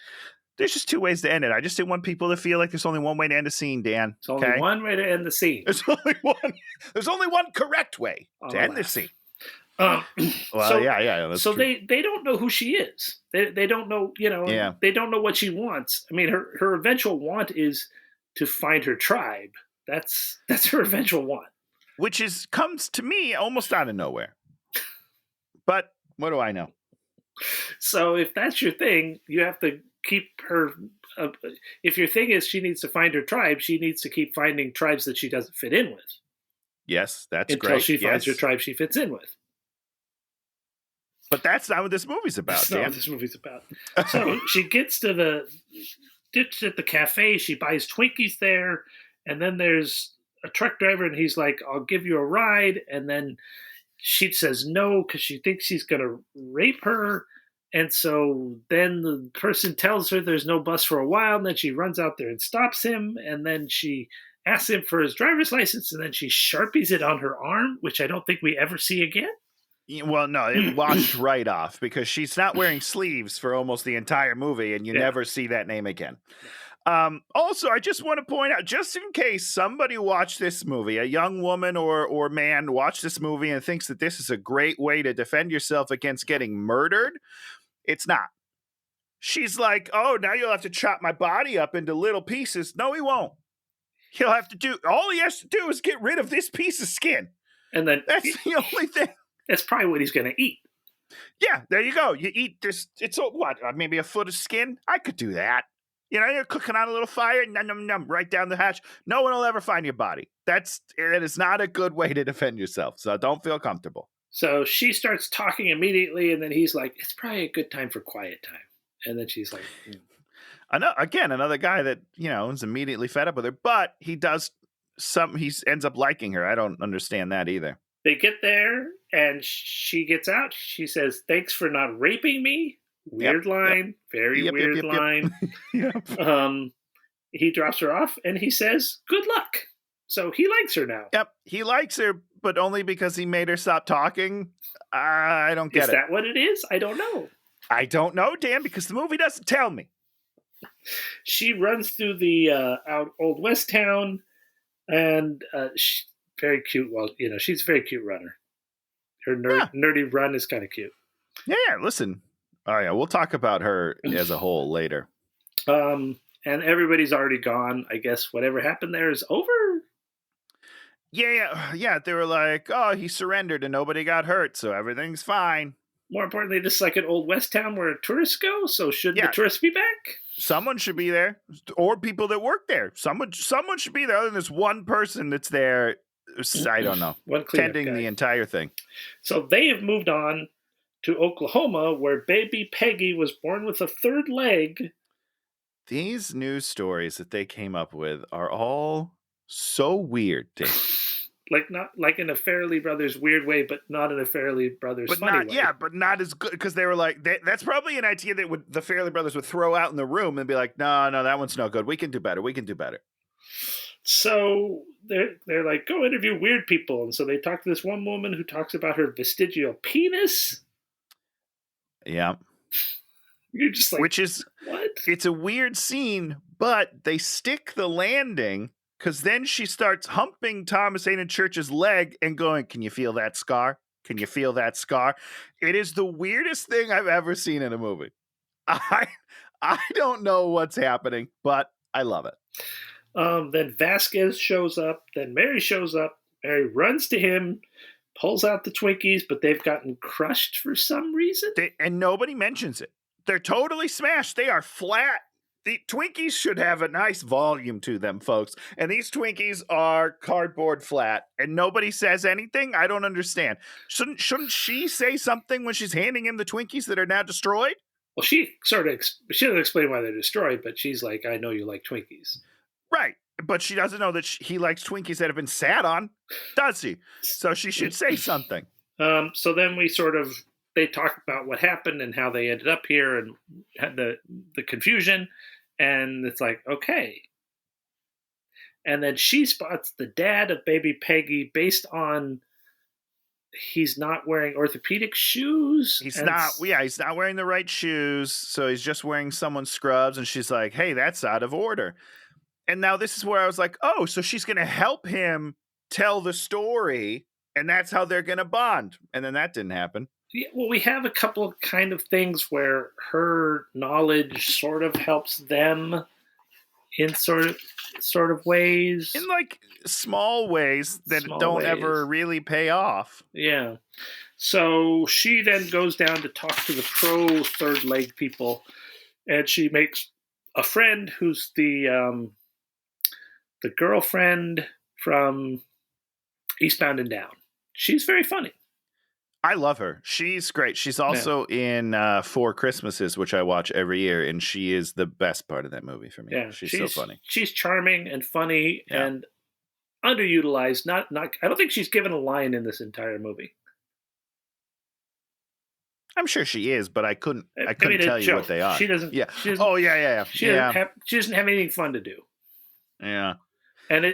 There's just two ways to end it. I just didn't want people to feel like there's only one way to end a scene, Dan. There's only one way to end the scene. There's only one correct way to end the scene. That's so true. They don't know who she is. They don't know, they don't know what she wants. I mean, her eventual want is to find her tribe. That's her eventual want. Which comes to me almost out of nowhere. But what do I know? So if that's your thing, you have to keep her. If your thing is she needs to find her tribe, she needs to keep finding tribes that she doesn't fit in with. Yes, that's great. Until she finds her tribe she fits in with. But that's not what this movie's about, Dan. That's not what this movie's about. So she gets to the cafe. She buys Twinkies there. And then there's a truck driver, and he's like, I'll give you a ride. And then she says no because she thinks he's going to rape her. And so then the person tells her there's no bus for a while. And then she runs out there and stops him. And then she asks him for his driver's license. And then she Sharpies it on her arm, which I don't think we ever see again. Well, no, it washed right off because she's not wearing sleeves for almost the entire movie, and you never see that name again. Also, I just want to point out, just in case somebody watched this movie, a young woman or man watched this movie and thinks that this is a great way to defend yourself against getting murdered, it's not. She's like, oh, now you'll have to chop my body up into little pieces. No, he won't. All he has to do is get rid of this piece of skin. And then that's the only thing. That's probably what he's going to eat. Yeah, there you go. You eat this. It's maybe a foot of skin? I could do that. You're cooking on a little fire, right down the hatch. No one will ever find your body. That is not a good way to defend yourself. So don't feel comfortable. So she starts talking immediately, and then he's like, it's probably a good time for quiet time. And then she's like, Another guy that, is immediately fed up with her, but he ends up liking her. I don't understand that either. They get there and she gets out. She says, "Thanks for not raping me." Weird line. Yep. Very weird line. Yep. He drops her off and he says, "Good luck." So he likes her now. Yep. He likes her, but only because he made her stop talking. I don't get it. Is that what it is? I don't know. I don't know, Dan, because the movie doesn't tell me. She runs through the Old West town, and she's very cute. Well, she's a very cute runner. Her nerdy run is kind of cute. Yeah, listen. Oh, yeah, we'll talk about her as a whole later. And everybody's already gone. I guess whatever happened there is over. Yeah. They were like, "Oh, he surrendered and nobody got hurt, so everything's fine." More importantly, this is like an Old West town where tourists go, so should the tourists be back? Someone should be there, or people that work there. Someone should be there, other than this one person that's there. I don't know. Tending the entire thing. So they have moved on to Oklahoma, where baby Peggy was born with a third leg. These news stories that they came up with are all so weird, Dave. Not like in a Farrelly Brothers weird way, but not in a Farrelly Brothers funny way. Yeah, but not as good, because they were like, that's probably an idea that the Farrelly Brothers would throw out in the room and be like, no, that one's no good. We can do better. So they're like, go interview weird people. And so they talk to this one woman who talks about her vestigial penis. Yeah. You're just like, which is, what? It's a weird scene, but they stick the landing, because then she starts humping Thomas Hayden Church's leg and going, "Can you feel that scar? Can you feel that scar?" It is the weirdest thing I've ever seen in a movie. I don't know what's happening, but I love it. Then Vasquez shows up. Then Mary shows up. Mary runs to him, pulls out the Twinkies, but they've gotten crushed for some reason. And nobody mentions it. They're totally smashed. They are flat. The Twinkies should have a nice volume to them, folks. And these Twinkies are cardboard flat, and nobody says anything. I don't understand. Shouldn't she say something when she's handing him the Twinkies that are now destroyed? Well, she doesn't explain why they're destroyed, but she's like, "I know you like Twinkies." Right. But she doesn't know that he likes Twinkies that have been sat on, does he? So she should say something. So then they talk about what happened and how they ended up here and had the confusion. And it's like, okay. And then she spots the dad of baby Peggy based on he's not wearing orthopedic shoes. He's not wearing the right shoes. So he's just wearing someone's scrubs. And she's like, "Hey, that's out of order." And now this is where I was like, oh, so she's going to help him tell the story. And that's how they're going to bond. And then that didn't happen. Yeah, well, we have a couple of kind of things where her knowledge sort of helps them in sort of ways. In like small ways that don't ever really pay off. Yeah. So she then goes down to talk to the pro third leg people, and she makes a friend who's the girlfriend from Eastbound and Down. She's very funny. I love her. She's great. She's also in Four Christmases, which I watch every year, and she is the best part of that movie for me. Yeah, she's so funny. She's charming and funny and underutilized. Not. I don't think she's given a line in this entire movie. I'm sure she is, but I couldn't tell you what they are. She doesn't. Yeah. She doesn't, She doesn't have anything fun to do. Yeah. And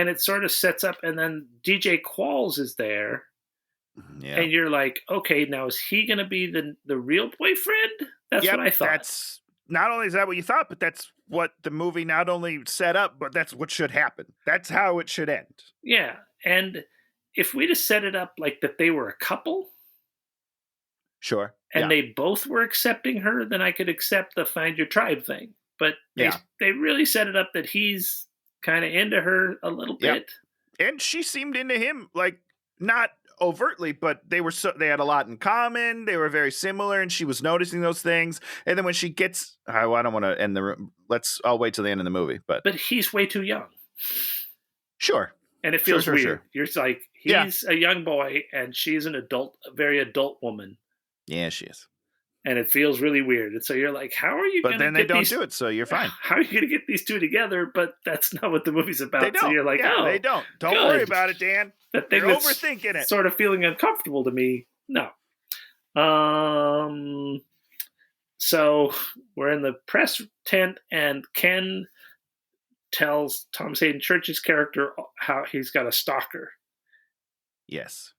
it sort of sets up, and then DJ Qualls is there. Yeah. And you're like, okay, now is he going to be the real boyfriend? That's what I thought. That's not only is that what you thought, but that's what the movie not only set up, but that's what should happen. That's how it should end. Yeah. And if we just set it up like that they were a couple. Sure. And they both were accepting her, then I could accept the find your tribe thing. But they really set it up that he's kind of into her a little bit. And she seemed into him, like, not overtly, but they had a lot in common. They were very similar, and she was noticing those things. And then when she gets, I don't want to end the room. I'll wait till the end of the movie. But he's way too young. Sure. And it feels weird. Sure. You're like, he's a young boy, and she's an adult, a very adult woman. Yeah, she is. and it feels really weird. And so you're like, how are you But going to then they get don't these? do it, so you're fine. How are you going to get these two together? But that's not what the movie's about. They don't. So you're like, yeah, oh, they don't. Don't good. worry about it, Dan. That thing You're that's overthinking it. sort of feeling uncomfortable to me. No. So we're in the press tent, and Ken tells Thomas Hayden Church's character how he's got a stalker. Yes.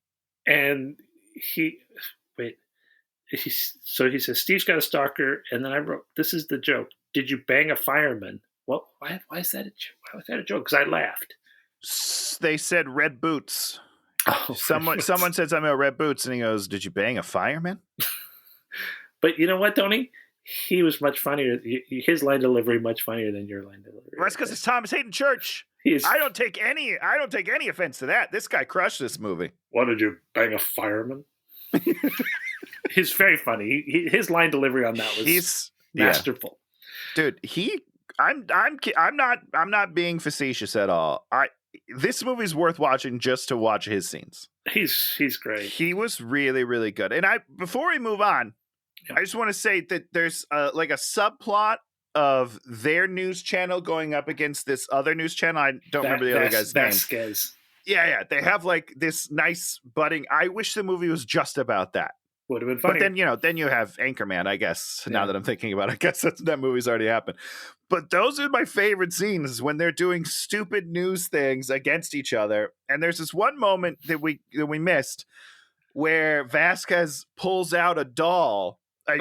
And he says, Steve's got a stalker, and then I wrote, this is the joke. Did you bang a fireman? What? Why is that a joke? Why was that a joke? Because I laughed. They said red boots. Oh, someone said something about red boots, and he goes, "Did you bang a fireman?" But you know what, Tony? He was much funnier. His line delivery much funnier than your line delivery. Well, that's because it's Thomas Hayden Church. I don't take any offense to that. This guy crushed this movie. What, did you bang a fireman? He's very funny. His line delivery on that was masterful. Yeah. Dude, I'm not being facetious at all. This movie's worth watching just to watch his scenes. He's great. He was really, really good. And before we move on, I just want to say that there's like a subplot of their news channel going up against this other news channel. I don't remember the other guy's name. Yeah. They have like this nice budding. I wish the movie was just about that. Would have been funny. But then you have Anchorman, I guess. Yeah. Now that I'm thinking about it, I guess that movie's already happened. But those are my favorite scenes when they're doing stupid news things against each other. And there's this one moment that we missed where Vasquez pulls out a doll, a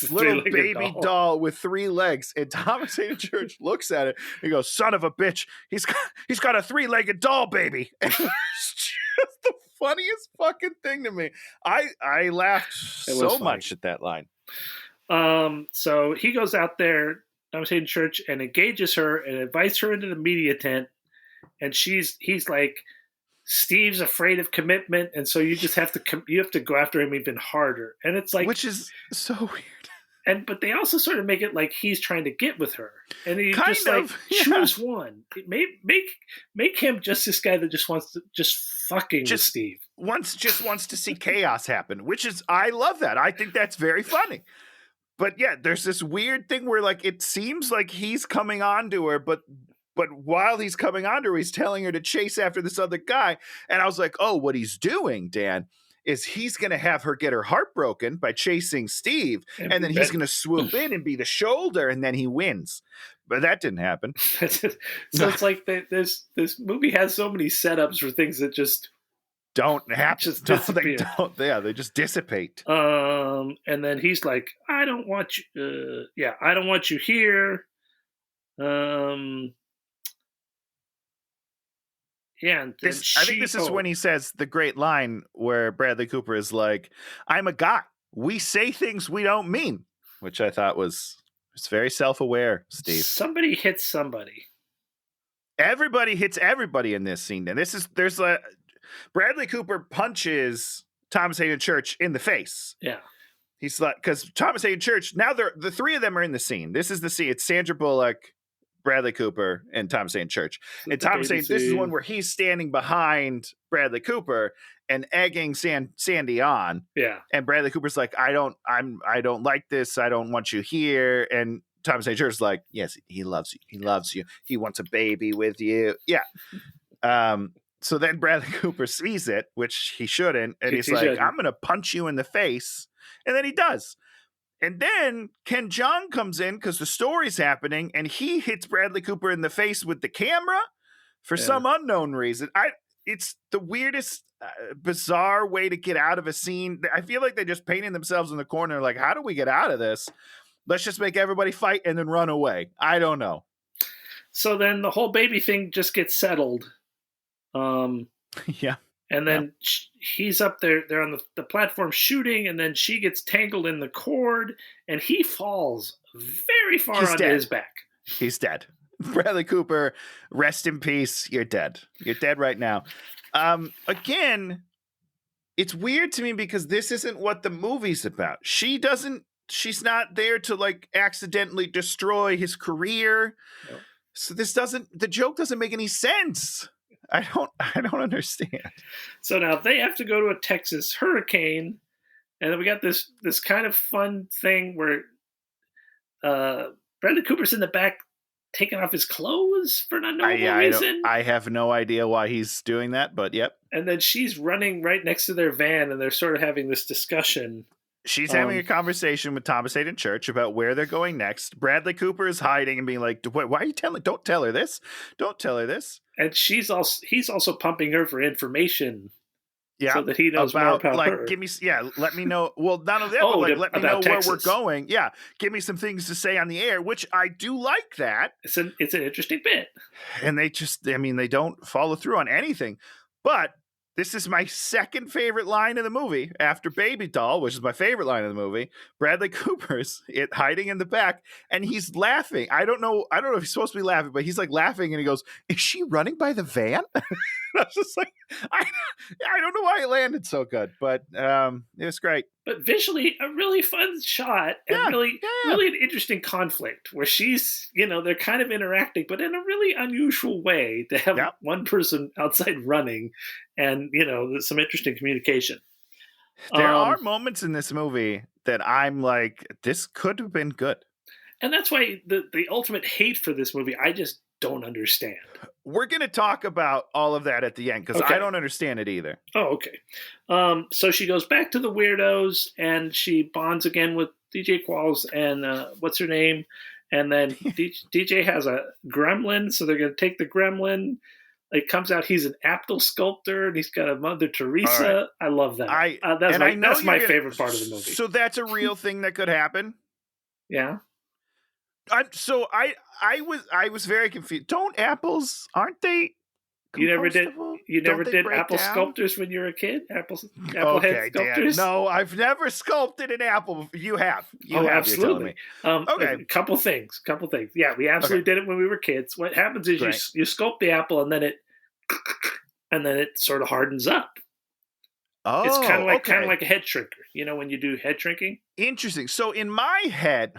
little baby doll with 3 legs, and Thomas Hayden Church looks at it. He goes, "Son of a bitch! He's got a 3-legged doll, baby." It's just the funniest fucking thing to me. I laughed so much at that line. So he goes out there, Thomas Hayden Church, and engages her and invites her into the media tent, and he's like, Steve's afraid of commitment, and so you just have to go after him even harder. And it's like, which is so weird. But they also sort of make it like he's trying to get with her, and he choose one. Make him just this guy that just wants to fucking with Steve. Wants to see chaos happen, which is, I love that. I think that's very funny. But yeah, there's this weird thing where like it seems like he's coming on to her, but while he's coming on to her, he's telling her to chase after this other guy. And I was like, oh, what he's doing, Dan, is he's going to have her get her heart broken by chasing Steve. And then he's going to swoop in and be the shoulder, and then he wins. But that didn't happen. So it's like this movie has so many setups for things that just don't happen. Just disappear. They just dissipate. And then he's like, I don't want you. I don't want you here. Yeah, and I think this is when he says the great line where Bradley Cooper is like, "I'm a guy. We say things we don't mean," which I thought was very self-aware, Steve. Somebody hits somebody. Everybody hits everybody in this scene. And there's Bradley Cooper punches Thomas Hayden Church in the face. Yeah. He's like, because Thomas Hayden Church, now the 3 of them are in the scene. This is the scene. It's Sandra Bullock, Bradley Cooper, and Thomas Hayden Church. And Thomas Hayden, this is one where he's standing behind Bradley Cooper and egging Sandy on. Yeah. And Bradley Cooper's like, I don't like this. I don't want you here. And Thomas Hayden Church is like, yes, he loves you. He loves you. He wants a baby with you. Yeah. So then Bradley Cooper sees it, which he shouldn't. And he's like, I'm going to punch you in the face. And then he does. And then Ken Jeong comes in because the story's happening, and he hits Bradley Cooper in the face with the camera for some unknown reason. It's the weirdest, bizarre way to get out of a scene. I feel like they just painted themselves in the corner. Like, how do we get out of this? Let's just make everybody fight and then run away. I don't know. So then the whole baby thing just gets settled. Yeah. And then he's up there. They're on the platform shooting, and then she gets tangled in the cord, and he falls very far onto his back. He's dead. Bradley Cooper, rest in peace. You're dead. You're dead right now. Again, it's weird to me because this isn't what the movie's about. She's not there to like accidentally destroy his career. No. So the joke doesn't make any sense. I don't understand. So now they have to go to a Texas hurricane, And then we got this kind of fun thing where Bradley Cooper's in the back taking off his clothes for an unknowable reason. I have no idea why he's doing that, but yep. And then she's running right next to their van, and they're sort of having this discussion. She's having a conversation with Thomas Hayden Church about where they're going next. Bradley Cooper is hiding and being like, why are you telling? Don't tell her this. Don't tell her this. And he's also pumping her for information. Yeah, so that he knows more about like, her. Let me know. Well, none of that, but like, let me know Texas. where we're going. Yeah, give me some things to say on the air, which I do like that. It's an interesting bit. And they don't follow through on anything. But this is my second favorite line of the movie after Baby Doll, which is my favorite line of the movie. Bradley Cooper's hiding in the back, and he's laughing. I don't know if he's supposed to be laughing, but he's like laughing, and he goes, "Is she running by the van?" I was just like, I don't know why it landed so good, but it was great. But visually, a really fun shot, and really an interesting conflict where she's, they're kind of interacting, but in a really unusual way to have one person outside running, and there's some interesting communication. There are moments in this movie that I'm like, this could have been good, and that's why the ultimate hate for this movie, I just don't understand. We're going to talk about all of that at the end because I don't understand it either. Oh, okay. So she goes back to the weirdos and she bonds again with DJ Qualls and what's her name? And then DJ has a gremlin, so they're going to take the gremlin. It comes out he's an apple sculptor and he's got a Mother Teresa. Right. I love that. That's my favorite part of the movie. So that's a real thing that could happen? Yeah. I was very confused. Aren't they? You never did apple sculptures when you were a kid? Apple head sculptors? Dan. No, I've never sculpted an apple. You have. Absolutely. A couple things. Yeah, we absolutely did it when we were kids. What happens is you sculpt the apple and then it sort of hardens up. Oh, it's kind of like a head shrinker. When you do head shrinking. Interesting. So in my head,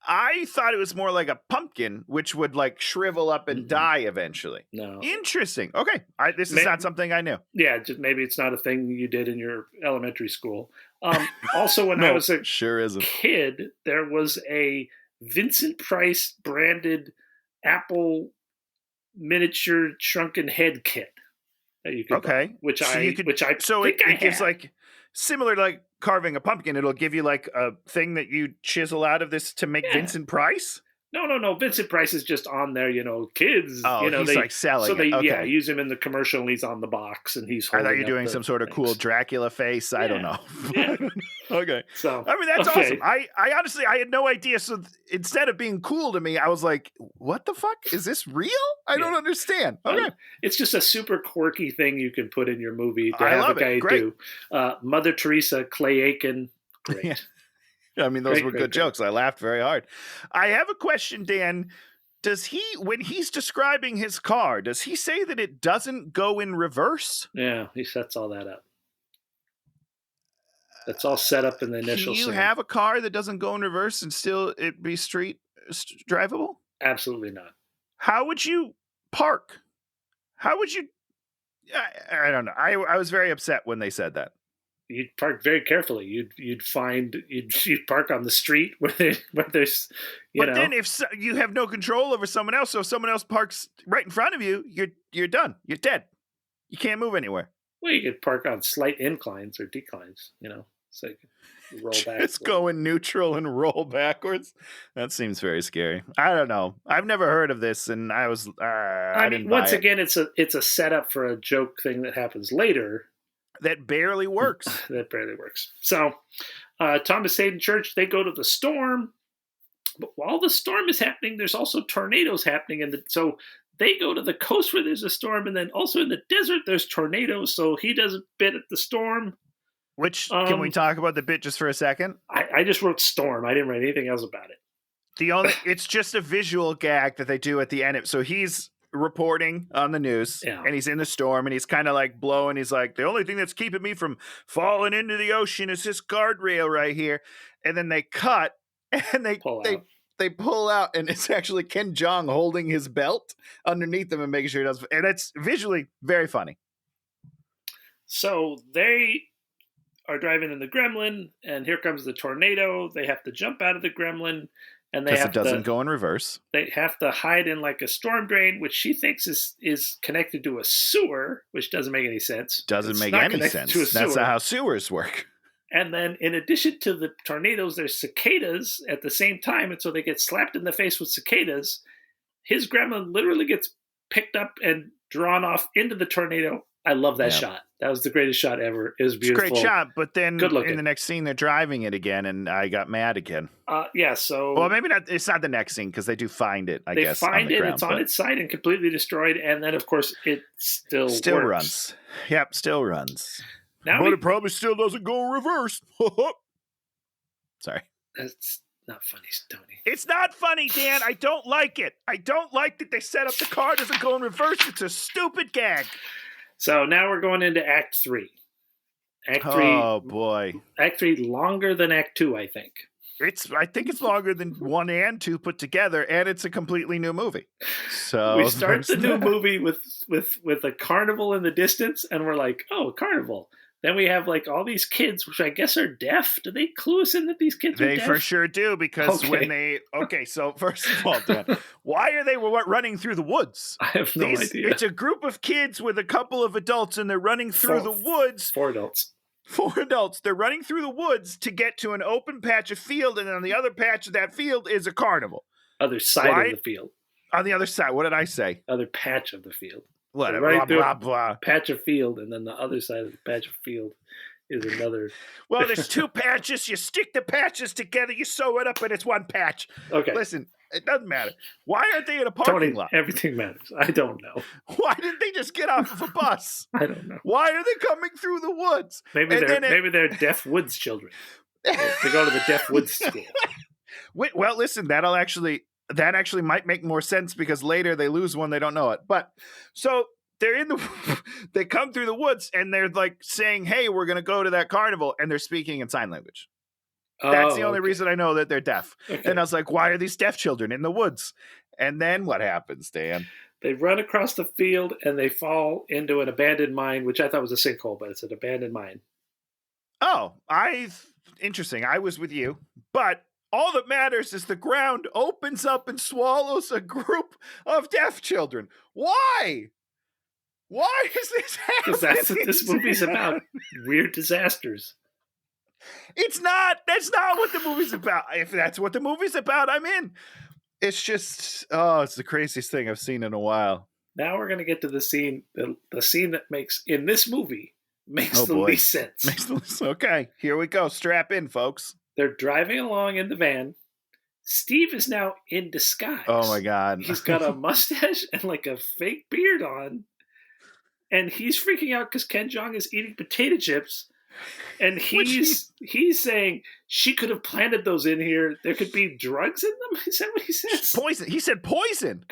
I thought it was more like a pumpkin, which would like shrivel up and die eventually. No. Interesting. Okay. This is not something I knew. Yeah, just maybe it's not a thing you did in your elementary school. Also, when I was a kid, there was a Vincent Price branded Apple miniature shrunken head kit that you could buy, which it's like similar to like carving a pumpkin. It'll give you like a thing that you chisel out of this to make Vincent Price. No. Vincent Price is just on there, kids. Oh, he's like selling. So they use him in the commercial, and he's on the box, and he's. I thought you were doing some sort of cool Dracula face. I don't know. Yeah. Okay. So I mean, that's awesome. I honestly I had no idea. So instead of being cool to me, I was like, "What the fuck? Is this real? I don't understand." Okay. It's just a super quirky thing you can put in your movie to have a guy do. Mother Teresa, Clay Aiken. Great. Yeah. I mean, those were good jokes. I laughed very hard. I have a question, Dan. When he's describing his car, does he say that it doesn't go in reverse? Yeah, he sets all that up. That's all set up in the initial scene. Can you have a car that doesn't go in reverse and still it be street drivable? Absolutely not. How would you park? How would you? I don't know. I was very upset when they said that. You'd park very carefully. You'd park on the street where there's then if you have no control over someone else, so if someone else parks right in front of you, you're done. You're dead. You can't move anywhere. Well, you could park on slight inclines or declines. So you can roll back. Just go in neutral and roll backwards. That seems very scary. I don't know. I've never heard of this, and I was. I mean, once again, it's a setup for a joke thing that happens later. That barely works. So, Thomas Hayden Church, they go to the storm. But while the storm is happening, there's also tornadoes happening. So they go to the coast where there's a storm. And then also in the desert, there's tornadoes. So he does a bit at the storm. Which, can we talk about the bit just for a second? I just wrote storm. I didn't write anything else about it. It's just a visual gag that they do at the end. So he's reporting on the news and he's in the storm and he's kind of like blowing. He's like, the only thing that's keeping me from falling into the ocean is this guardrail right here. And then they cut and they pull out and it's actually Ken Jeong holding his belt underneath them and making sure he does. And it's visually very funny. So they are driving in the Gremlin, and here comes the tornado. They have to jump out of the Gremlin, and Because it doesn't go in reverse. they have to hide in like a storm drain, which she thinks is connected to a sewer, which doesn't make any sense. Doesn't It's make not any connected sense. to a That's sewer. not how sewers work. And then, in addition to the tornadoes, there's cicadas at the same time, and so they get slapped in the face with cicadas. His Gremlin literally gets picked up and drawn off into the tornado. I love that shot. That was the greatest shot ever. It was beautiful. It's a great shot, but then Good looking. in the next scene, they're driving it again, and I got mad again. So... Well, maybe not. It's not the next scene, because they do find it, I guess. They find on the it. ground, It's on its side and completely destroyed, and then, of course, it still works. runs. Yep, still runs. Now But it probably still doesn't go in reverse. Sorry. That's not funny, Tony. It's not funny, Dan. I don't like it. I don't like that they set up the car doesn't go in reverse. It's a stupid gag. So now we're going into Act 3. Act 3. Oh, boy. Act 3 longer than Act 2, I think. I think it's longer than 1 and 2 put together, and it's a completely new movie. So we start the new movie with a carnival in the distance, and we're like, oh, a carnival. Then we have like all these kids, which I guess are deaf. Do they clue us in that these kids are deaf? They for sure do, because when they... Okay, so first of all, Dan, why are they running through the woods? I have no idea. It's a group of kids with a couple of adults, and they're running through the woods. 4 adults. 4 adults. They're running through the woods to get to an open patch of field, and on the other patch of that field is a carnival. Other side of the field. On the other side. What did I say? Other patch of the field. Whatever. Right, blah, blah, blah. Patch of field, and then the other side of the patch of field is another. Well, there's 2 patches. You stick the patches together, you sew it up, and it's 1 patch. Okay. Listen, it doesn't matter. Why aren't they in a parking lot? Everything matters. I don't know. Why didn't they just get off of a bus? I don't know. Why are they coming through the woods? Maybe they're deaf woods children. They go to the deaf woods school. Well, listen, that actually might make more sense, because later they lose one, they don't know it. But so they're they come through the woods, and they're like saying, "Hey, we're going to go to that carnival," and they're speaking in sign language. That's the only reason I know that they're deaf. Okay. And I was like, why are these deaf children in the woods? And then what happens, Dan? They run across the field, and they fall into an abandoned mine, which I thought was a sinkhole, but it's an abandoned mine. Oh, interesting. I was with you. But all that matters is the ground opens up and swallows a group of deaf children. Why? Why is this happening? Because that's what this movie's about. Weird disasters. It's not. That's not what the movie's about. If that's what the movie's about, I'm in. It's just, it's the craziest thing I've seen in a while. Now we're going to get to the scene, the scene that makes, in this movie, makes the least sense. Okay, here we go. Strap in, folks. They're driving along in the van. Steve is now in disguise. Oh, my God. He's got a mustache and like a fake beard on. And he's freaking out because Ken Jeong is eating potato chips. And he's saying she could have planted those in here. There could be drugs in them. Is that what he says? Poison. He said poison.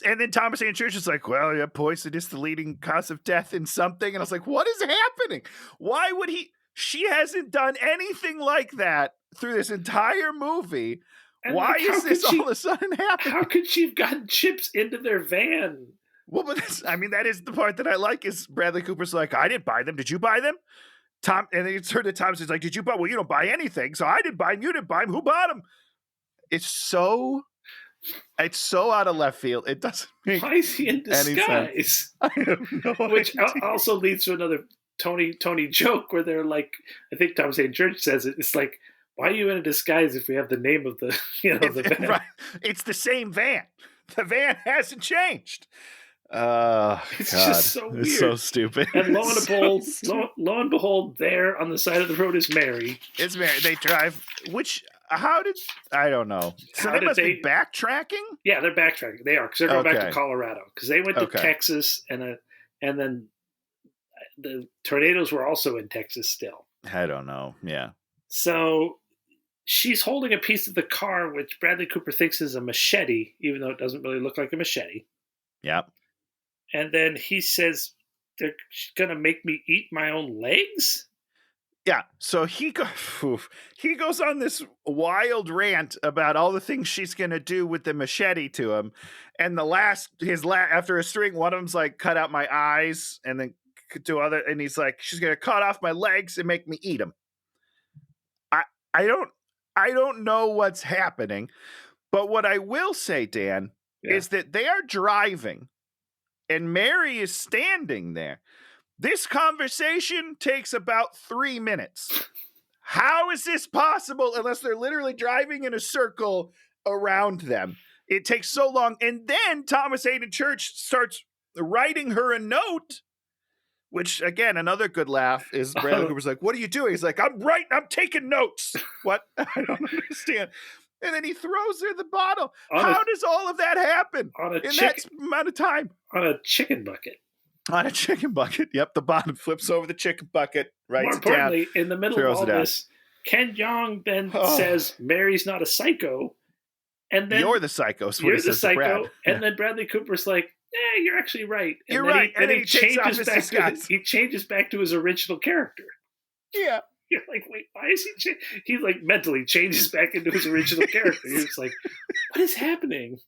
And then Thomas Hayden Church is like, well, yeah, poison is the leading cause of death in something. And I was like, what is happening? Why would he? She hasn't done anything like that through this entire movie. And why is this all of a sudden happening? How could she have gotten chips into their van? Well, but that is the part that I like, is Bradley Cooper's like, I didn't buy them. Did you buy them? And then you turn to Thomas, he's like, did you buy? Well, you don't buy anything. So I didn't buy them. You didn't buy them. Who bought them? It's so out of left field. It doesn't make Why is he in disguise? I have no Which idea. Also leads to another Tony joke where they're like, I think Thomas Hayden Church says it. It's like, why are you in a disguise if we have the name of the, the van? Right. It's the same van. The van hasn't changed. It's God. just so weird. It's so stupid. And lo and behold, there on the side of the road is Mary. It's Mary. They drive. I don't know. So they must be backtracking? Yeah, they're backtracking. They are, because they're going back to Colorado. Because they went to Texas, and then the tornadoes were also in Texas still. I don't know. Yeah. So she's holding a piece of the car, which Bradley Cooper thinks is a machete, even though it doesn't really look like a machete. Yep. And then he says, they're going to make me eat my own legs? Yeah. So he goes on this wild rant about all the things she's going to do with the machete to him. And after a string, one of them's like, cut out my eyes, and then do other, and he's like, she's gonna cut off my legs and make me eat them. I don't know what's happening, but what I will say, Dan, is that they are driving, and Mary is standing there. This conversation takes about 3 minutes. How is this possible unless they're literally driving in a circle around them? It takes so long. And then Thomas Hayden Church starts writing her a note, which, again, another good laugh is Bradley Cooper's like, what are you doing? He's like, I'm taking notes. What? I don't understand. And then he throws her the bottle. How does all of that happen in that amount of time? On a chicken bucket. On a chicken bucket. Yep, the bottom flips over the chicken bucket, writes it down. More importantly, in the middle of all this, Ken Jeong then says Mary's not a psycho. And then you're the psycho. You're the psycho. And then Bradley Cooper's like, you're actually right. And you're right. And then he changes back to his original character. Yeah. You're like, wait, why is he? He like mentally changes back into his original character. He's like, what is happening?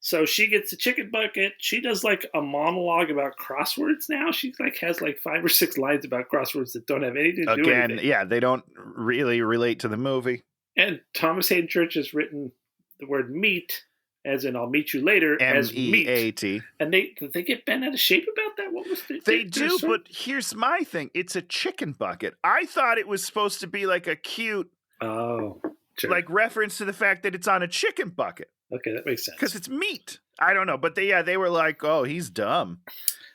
So she gets a chicken bucket. She does like a monologue about crosswords now. She like has like 5 or 6 lines about crosswords that don't have anything to do with anything. Again, yeah, they don't really relate to the movie. And Thomas Hayden Church has written the word meat, as in I'll meet you later, as meat. M-E-A-T. And did they get bent out of shape about that? What was They do, but here's my thing. It's a chicken bucket. I thought it was supposed to be like a cute like reference to the fact that it's on a chicken bucket. Okay, that makes sense. Because it's meat. I don't know. But they were like, oh, he's dumb.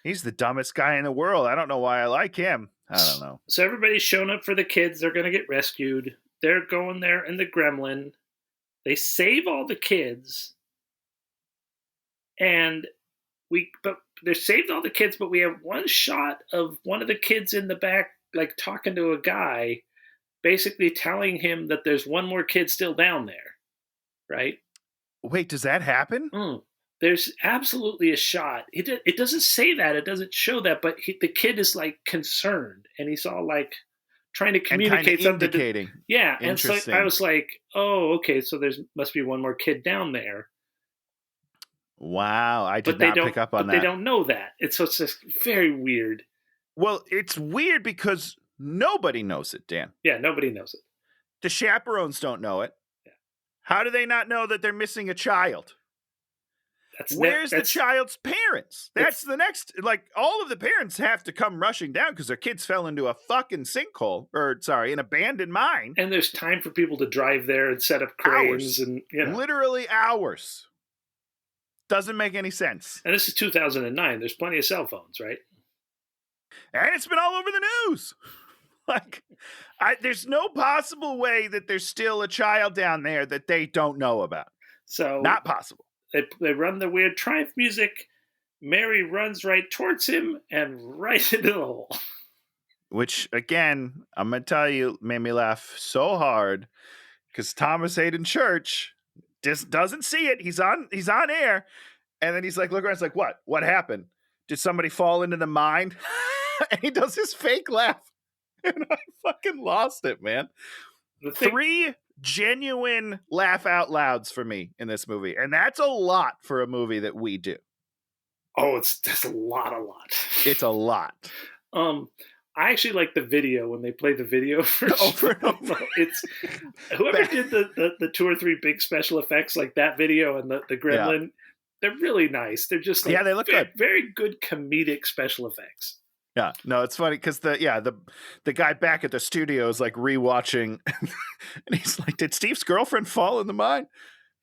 He's the dumbest guy in the world. I don't know why I like him. I don't know. So everybody's shown up for the kids. They're going to get rescued. They're going there in the gremlin. They save all the kids. And they saved all the kids, but we have one shot of one of the kids in the back, like talking to a guy, basically telling him that there's one more kid still down there. Right? Wait, does that happen? There's absolutely a shot. It doesn't say that. It doesn't show that. But the kid is like concerned, and he's all like trying to communicate something. Indicating. Yeah, and so I was like, "Oh, okay. So must be one more kid down there." Wow, I did not pick up on that. They don't know that. It's just very weird. Well, it's weird because nobody knows it, Dan. Yeah, nobody knows it. The chaperones don't know it. How do they not know that they're missing a child? Where's the child's parents? That's the next, like, all of the parents have to come rushing down because their kids fell into a fucking sinkhole, an abandoned mine. And there's time for people to drive there and set up cranes. And literally hours. Doesn't make any sense. And this is 2009. There's plenty of cell phones, right? And it's been all over the news. Like, there's no possible way that there's still a child down there that they don't know about. So not possible. They run the weird triumph music. Mary runs right towards him and right into the hole. Which, again, I'm going to tell you, made me laugh so hard because Thomas Hayden Church just doesn't see it. He's on air. And then he's like, look around. It's like, what? What happened? Did somebody fall into the mine? And he does his fake laugh. And I fucking lost it, man. 3 genuine laugh out louds for me in this movie. And that's a lot for a movie that we do. Oh, that's a lot. It's a lot. I actually like the video when they play the video for over and over. It's whoever did the 2 or 3 big special effects like that video and the gremlin, they're really nice. They're just like, they look good. Very good comedic special effects. Yeah, no, it's funny because the guy back at the studio is like rewatching, and he's like, "Did Steve's girlfriend fall in the mine?"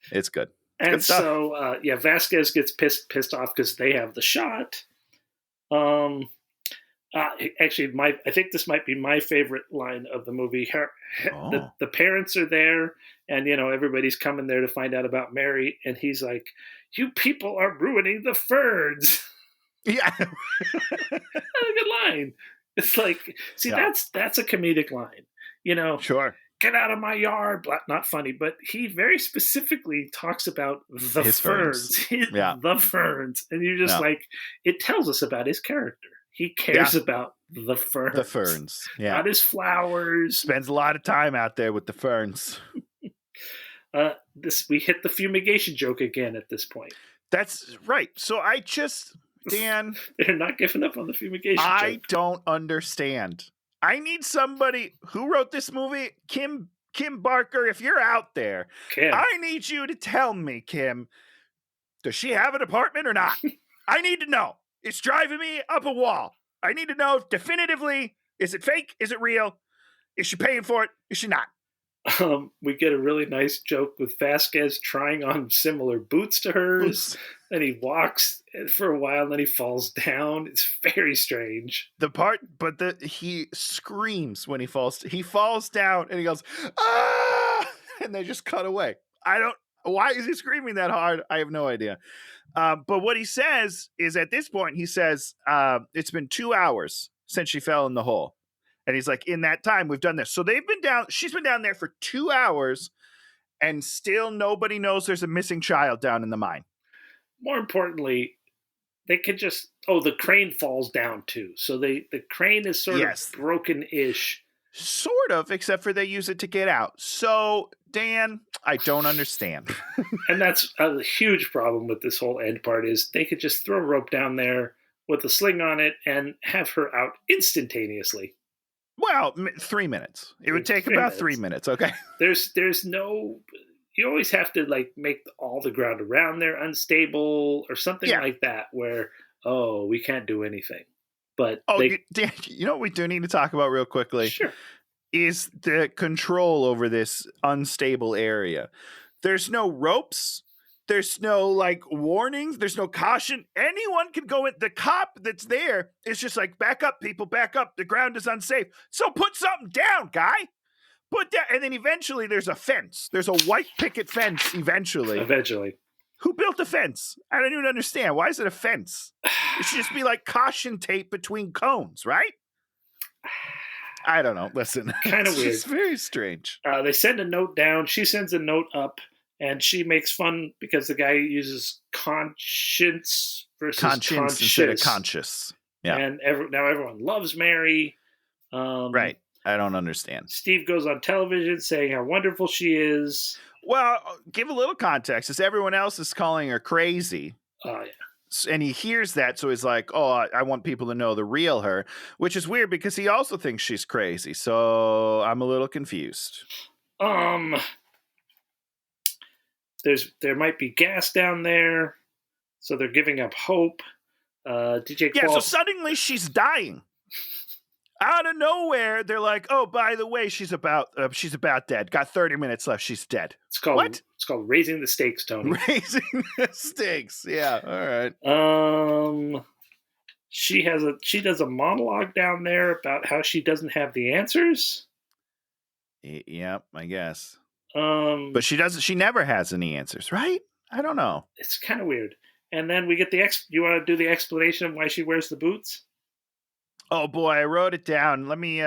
It's good. It's and good stuff. So, Vasquez gets pissed off because they have the shot. Actually, I think this might be my favorite line of the movie. The parents are there, and everybody's coming there to find out about Mary, and he's like, "You people are ruining the ferns." Yeah. That's a good line. It's like, that's a comedic line. Sure. Get out of my yard. Not funny, but he very specifically talks about the ferns. The ferns. And you're just like, it tells us about his character. He cares about the ferns. The ferns. Yeah. Not his flowers. Spends a lot of time out there with the ferns. We hit the fumigation joke again at this point. That's right. So Dan, They're not giving up on the fumigation I joke. don't understand. I need somebody who wrote this movie, Kim Barker, if you're out there, Kim. I need you to tell me, Kim, does she have an apartment or not? I need to know. It's driving me up a wall. I need to know definitively, is it fake? Is it real? Is she paying for it? Is she not? We get a really nice joke with Vasquez trying on similar boots to hers. Then he walks for a while, and then he falls down. It's very strange. He screams when he falls. He falls down and he goes, ah! And they just cut away. Why is he screaming that hard? I have no idea. But what he says is at this point, he says, it's been 2 hours since she fell in the hole. And he's like, in that time, we've done this. So she's been down there for 2 hours, and still nobody knows there's a missing child down in the mine. More importantly, they could just, the crane falls down too. So the crane is sort of broken-ish. Sort of, except for they use it to get out. So, Dan, I don't understand. And that's a huge problem with this whole end part is they could just throw a rope down there with a sling on it and have her out instantaneously. Well, 3 minutes. It would take about 3 minutes, okay? There's no... You always have to, like, make all the ground around there unstable or something like that where, we can't do anything. But Dan, you know what we do need to talk about real quickly? Sure. Is the control over this unstable area. There's no ropes. There's no, like, warnings. There's no caution. Anyone can go in. The cop that's there is just like, back up, people, back up. The ground is unsafe. So put something down, guy. Put down. And then eventually there's a fence. There's a white picket fence eventually. Who built a fence? I don't even understand. Why is it a fence? It should just be like caution tape between cones, right? I don't know. Listen. Kind of weird. It's very strange. They send a note down. She sends a note up. And she makes fun because the guy uses conscience versus conscious instead of conscious. Yeah. And now everyone loves Mary. Right. I don't understand. Steve goes on television saying how wonderful she is. Well, give a little context. As everyone else is calling her crazy. Oh, yeah. And he hears that, so he's like, I want people to know the real her, which is weird because he also thinks she's crazy. So I'm a little confused. There might be gas down there, so they're giving up hope. DJ Qualls. Yeah, so suddenly she's dying. Out of nowhere, they're like, "Oh, by the way, she's about dead. Got 30 minutes left. She's dead." It's called raising the stakes, Tony. Raising the stakes. Yeah. All right. She does a monologue down there about how she doesn't have the answers. Yep, I guess. But she never has any answers, right? I don't know. It's kind of weird. And then we get you want to do the explanation of why she wears the boots? Oh boy, I wrote it down. Let me,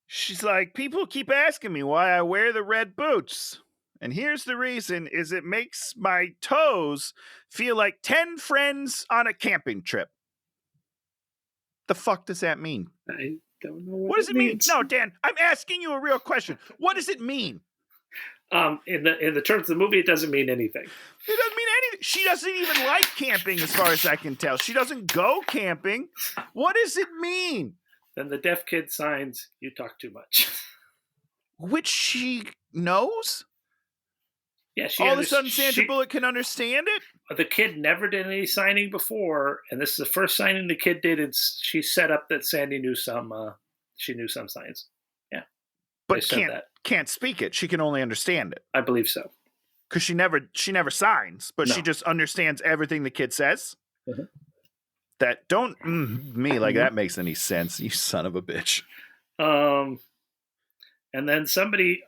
she's like, people keep asking me why I wear the red boots. And here's the reason is it makes my toes feel like 10 friends on a camping trip. The fuck does that mean? I don't know what does it mean? No, Dan, I'm asking you a real question. What does it mean? In the terms of the movie, it doesn't mean anything. It doesn't mean anything. She doesn't even like camping, as far as I can tell. She doesn't go camping. What does it mean? Then the deaf kid signs, "You talk too much," which she knows. Yeah, all of a sudden, Sandra Bullock can understand it. The kid never did any signing before, and this is the first signing the kid did. And she set up that Sandy knew some. She knew some signs. Yeah, but can't speak it. She can only understand it. I believe so. Because she never signs, but she just understands everything the kid says. Mm-hmm. That don't me like that makes any sense. You son of a bitch. And then somebody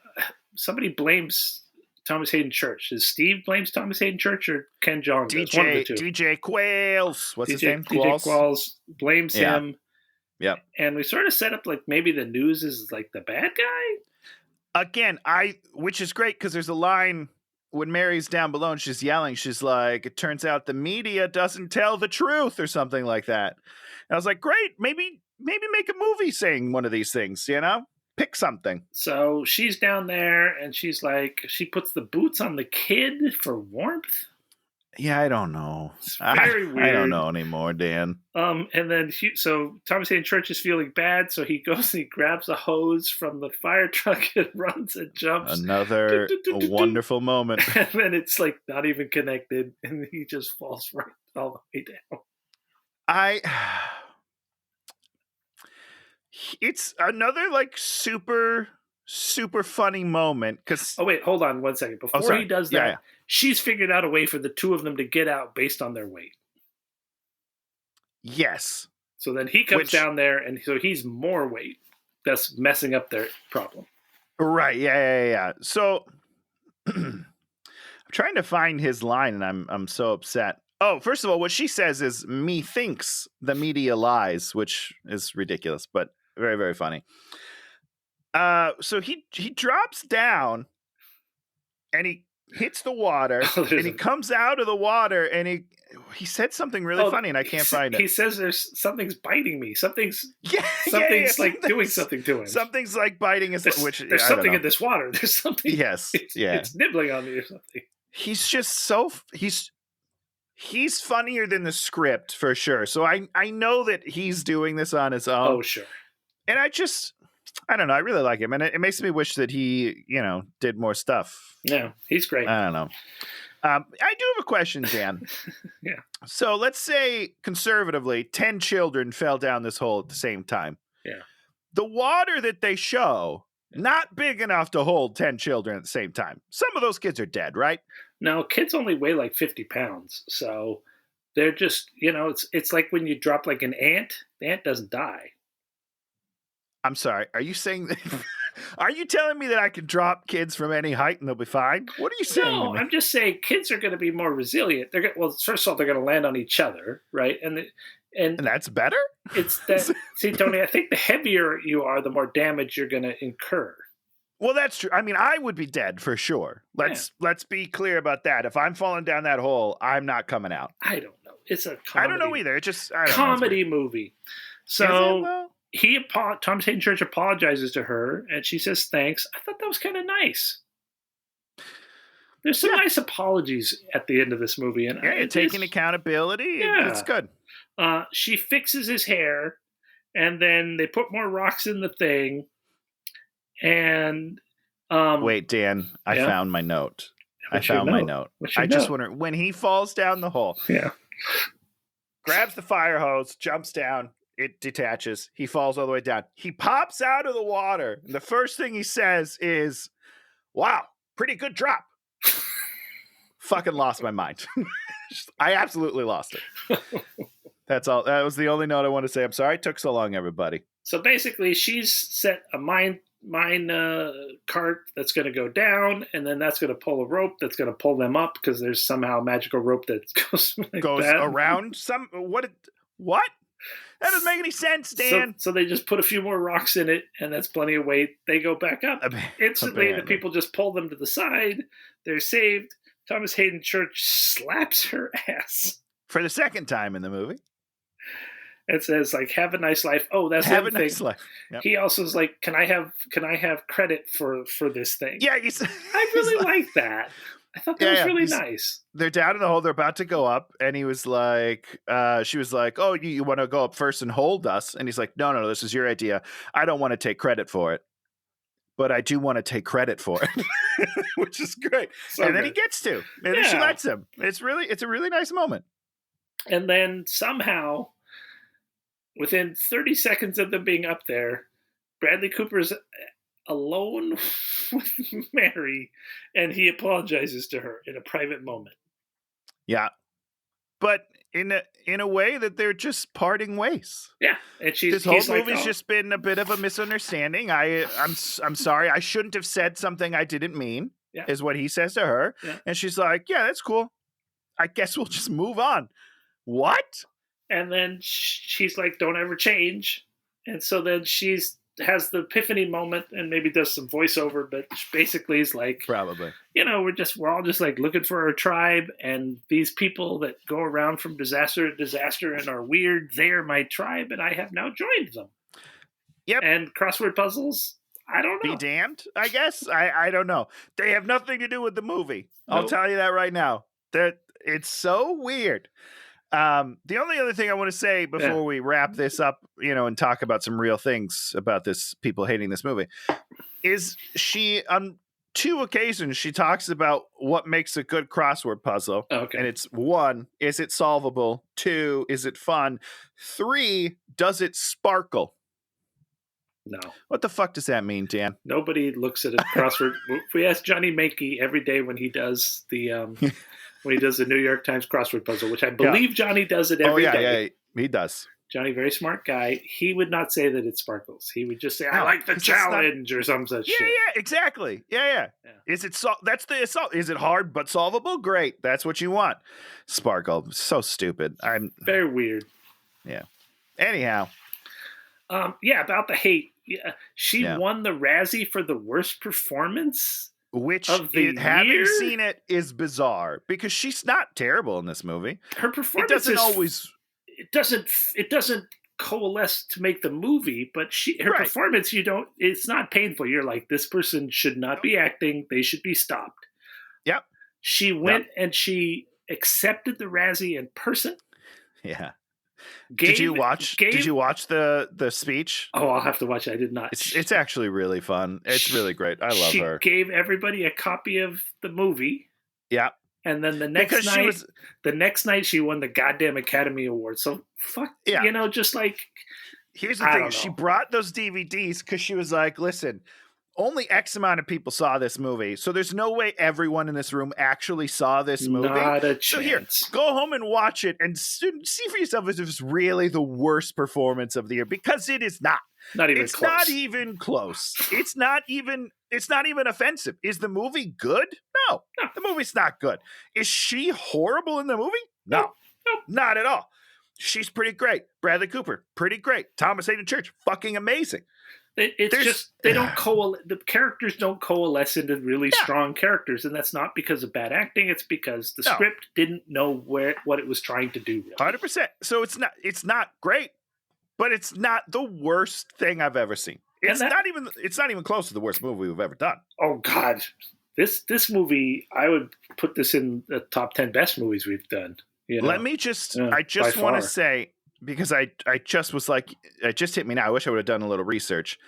blames Thomas Hayden Church. Is Steve blames Thomas Hayden Church or Ken Jeong? One of the two. DJ Qualls. What's his name? DJ Qualls blames him. Yep. And we sort of set up like maybe the news is like the bad guy. Again, which is great because there's a line when Mary's down below and she's yelling. She's like, "It turns out the media doesn't tell the truth," or something like that. And I was like, great, maybe make a movie saying one of these things, you know? Pick something. So she's down there and she's like, she puts the boots on the kid for warmth. Yeah, I don't know. It's very weird. I don't know anymore, Dan. And then so Thomas Hayden Church is feeling bad, so he goes and he grabs a hose from the fire truck and runs and jumps. Another wonderful moment. And then it's like not even connected, and he just falls right all the way down. It's another like super funny moment because. Oh wait, hold on 1 second. Before he does that, she's figured out a way for the two of them to get out based on their weight. Yes. So then he comes down there, and so he's more weight. That's messing up their problem. Right. Yeah. So I'm trying to find his line, and I'm so upset. Oh, first of all, what she says is "methinks the media lies," which is ridiculous, but very, very funny. So he drops down, and he hits the water, and he comes out of the water, and he said something really funny, and I can't find it. He says there's something's biting me. Something's like doing something to him. Something's like biting his. There's something in this water. There's something. Yes. It's nibbling on me or something. He's just he's funnier than the script for sure. So I know that he's doing this on his own. Oh, sure. And I don't know. I really like him, and it makes me wish that he, did more stuff. Yeah, he's great. I don't know. I do have a question, Dan. Yeah. So let's say conservatively, 10 children fell down this hole at the same time. Yeah. The water that they show, not big enough to hold 10 children at the same time. Some of those kids are dead, right? No, kids only weigh like 50 pounds. So they're just, it's like when you drop like an ant, the ant doesn't die. I'm sorry. Are you saying that? Are you telling me that I can drop kids from any height and they'll be fine? What are you saying? No, I'm just saying kids are going to be more resilient. First of all, they're going to land on each other, right? And that's better. It's that. See, Tony, I think the heavier you are, the more damage you're going to incur. Well, that's true. I mean, I would be dead for sure. Let's be clear about that. If I'm falling down that hole, I'm not coming out. I don't know. It's a comedy. I don't know either. It's just comedy movie. So Thomas Hayden Church apologizes to her, and she says thanks. I thought that was kind of nice. There's some nice apologies at the end of this movie, and taking accountability. Yeah, it's good. She fixes his hair, and then they put more rocks in the thing. And wait, Dan, I found my note. I found my note. Just wonder when he falls down the hole. Yeah. Grabs the fire hose, jumps down. It detaches. He falls all the way down. He pops out of the water. And the first thing he says is, "Wow, pretty good drop." Fucking lost my mind. I absolutely lost it. That's all. That was the only note I want to say. I'm sorry it took so long, everybody. So basically, she's set a mine cart that's going to go down, and then that's going to pull a rope that's going to pull them up because there's somehow a magical rope that goes around some what. That doesn't make any sense, Dan. So they just put a few more rocks in it, and that's plenty of weight. They go back up. Instantly, the people just pull them to the side. They're saved. Thomas Hayden Church slaps her ass. For the second time in the movie. It says, like, have a nice life. Oh, that's have a nice life. Yep. He also is like, can I have credit for this thing? Yeah, I really like that. I thought that was really nice. They're down in the hole. They're about to go up. And he was like, she was like, oh, you want to go up first and hold us? And he's like, no, this is your idea. I don't want to take credit for it. But I do want to take credit for it, which is great. And then he gets to. And then she lets him. It's a really nice moment. And then somehow, within 30 seconds of them being up there, Bradley Cooper's alone with Mary, and he apologizes to her in a private moment. Yeah. But in a way that they're just parting ways. Yeah. And this whole movie's just been a bit of a misunderstanding. I'm sorry. I shouldn't have said something I didn't mean, is what he says to her. Yeah. And she's like, yeah, that's cool. I guess we'll just move on. What? And then she's like, don't ever change. And so then has the epiphany moment and maybe does some voiceover, but basically is like, probably, we're all just like looking for our tribe, and these people that go around from disaster to disaster and are weird, they're my tribe, and I have now joined them. Yep. And crossword puzzles, I don't know. Be damned, I guess. I don't know. They have nothing to do with the movie. I'll tell you that right now. It's so weird. The only other thing I want to say before we wrap this up, and talk about some real things about this, people hating this movie, is she on 2 occasions she talks about what makes a good crossword puzzle. Okay. And it's 1, is it solvable? 2, is it fun? 3, does it sparkle? No. What the fuck does that mean, Dan? Nobody looks at a crossword. We ask Johnny Mankey every day when he does the New York Times crossword puzzle, which I believe Johnny does it every day. Yeah, he does. Johnny, very smart guy. He would not say that it sparkles. He would just say, "I like the challenge" or some such shit. Yeah, exactly. Yeah. Is it that's the assault? Is it hard but solvable? Great, that's what you want. Sparkle, so stupid. I'm very weird. Yeah. Anyhow. About the hate. Yeah, she won the Razzie for the worst performance, which of the having seen it is bizarre because she's not terrible in this movie. Her performance it doesn't coalesce to make the movie, but her performance, it's not painful. You're like, this person should not be acting. They should be stopped. Yep. She went and she accepted the Razzie in person. Yeah. Did you watch the speech? Oh, I'll have to watch it. I did not. It's actually really fun. It's really great. I love her. She gave everybody a copy of the movie. Yeah. And then the next night she won the goddamn Academy Award. So fuck, just like. Here's the thing. She brought those DVDs because she was like, listen, only X amount of people saw this movie. So there's no way everyone in this room actually saw this movie. Not a chance. So here, go home and watch it and see for yourself if it's really the worst performance of the year, because it is not. Not even close. Not even close. It's not even offensive. Is the movie good? No. The movie's not good. Is she horrible in the movie? No. Not at all. She's pretty great. Bradley Cooper, pretty great. Thomas Hayden Church, fucking amazing. It's just they don't the characters don't coalesce into really strong characters, and that's not because of bad acting. It's because the script didn't know what it was trying to do. 100%. So it's not great, but it's not the worst thing I've ever seen. It's not even close to the worst movie we've ever done. Oh God, this movie, I would put this in the top 10 best movies we've done. Let me just I just want to say, because I just was like, it just hit me now. I wish I would have done a little research.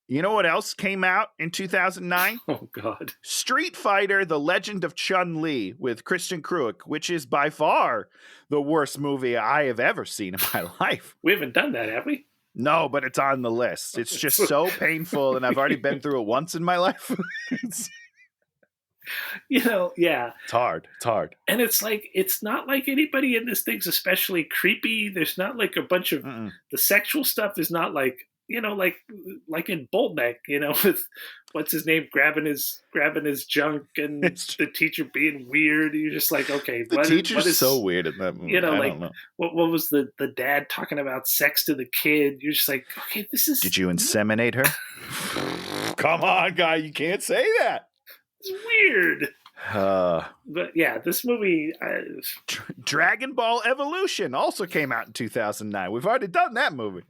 You know what else came out in 2009? Oh, God. Street Fighter, The Legend of Chun-Li with Christian Cruick, which is by far the worst movie I have ever seen in my life. We haven't done that, have we? No, but it's on the list. It's just so painful, and I've already been through it once in my life. It's hard. And it's like, it's not like anybody in this thing's especially creepy. There's not like a bunch of the sexual stuff is not like, like in Boltneck, with what's his name grabbing his junk and the teacher being weird. You're just like, okay, the teacher's so weird in that movie. I don't know. What was the dad talking about sex to the kid? You're just like, okay, this is. Did you inseminate her? Come on, guy, you can't say that. It's weird. But yeah, this movie. Dragon Ball Evolution also came out in 2009. We've already done that movie.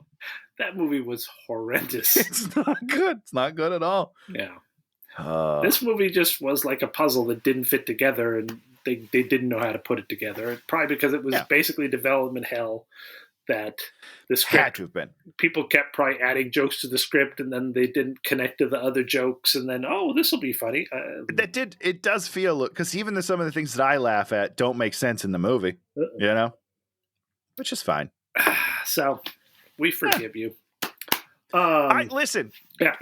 That movie was horrendous. It's not good. It's not good at all. Yeah. This movie just was like a puzzle that didn't fit together, and they didn't know how to put it together. Probably because it was basically development hell. That the script had to have been. People kept probably adding jokes to the script, and then they didn't connect to the other jokes, and then this will be funny. It does feel, because even some of the things that I laugh at don't make sense in the movie, which is fine. So we forgive you. Listen,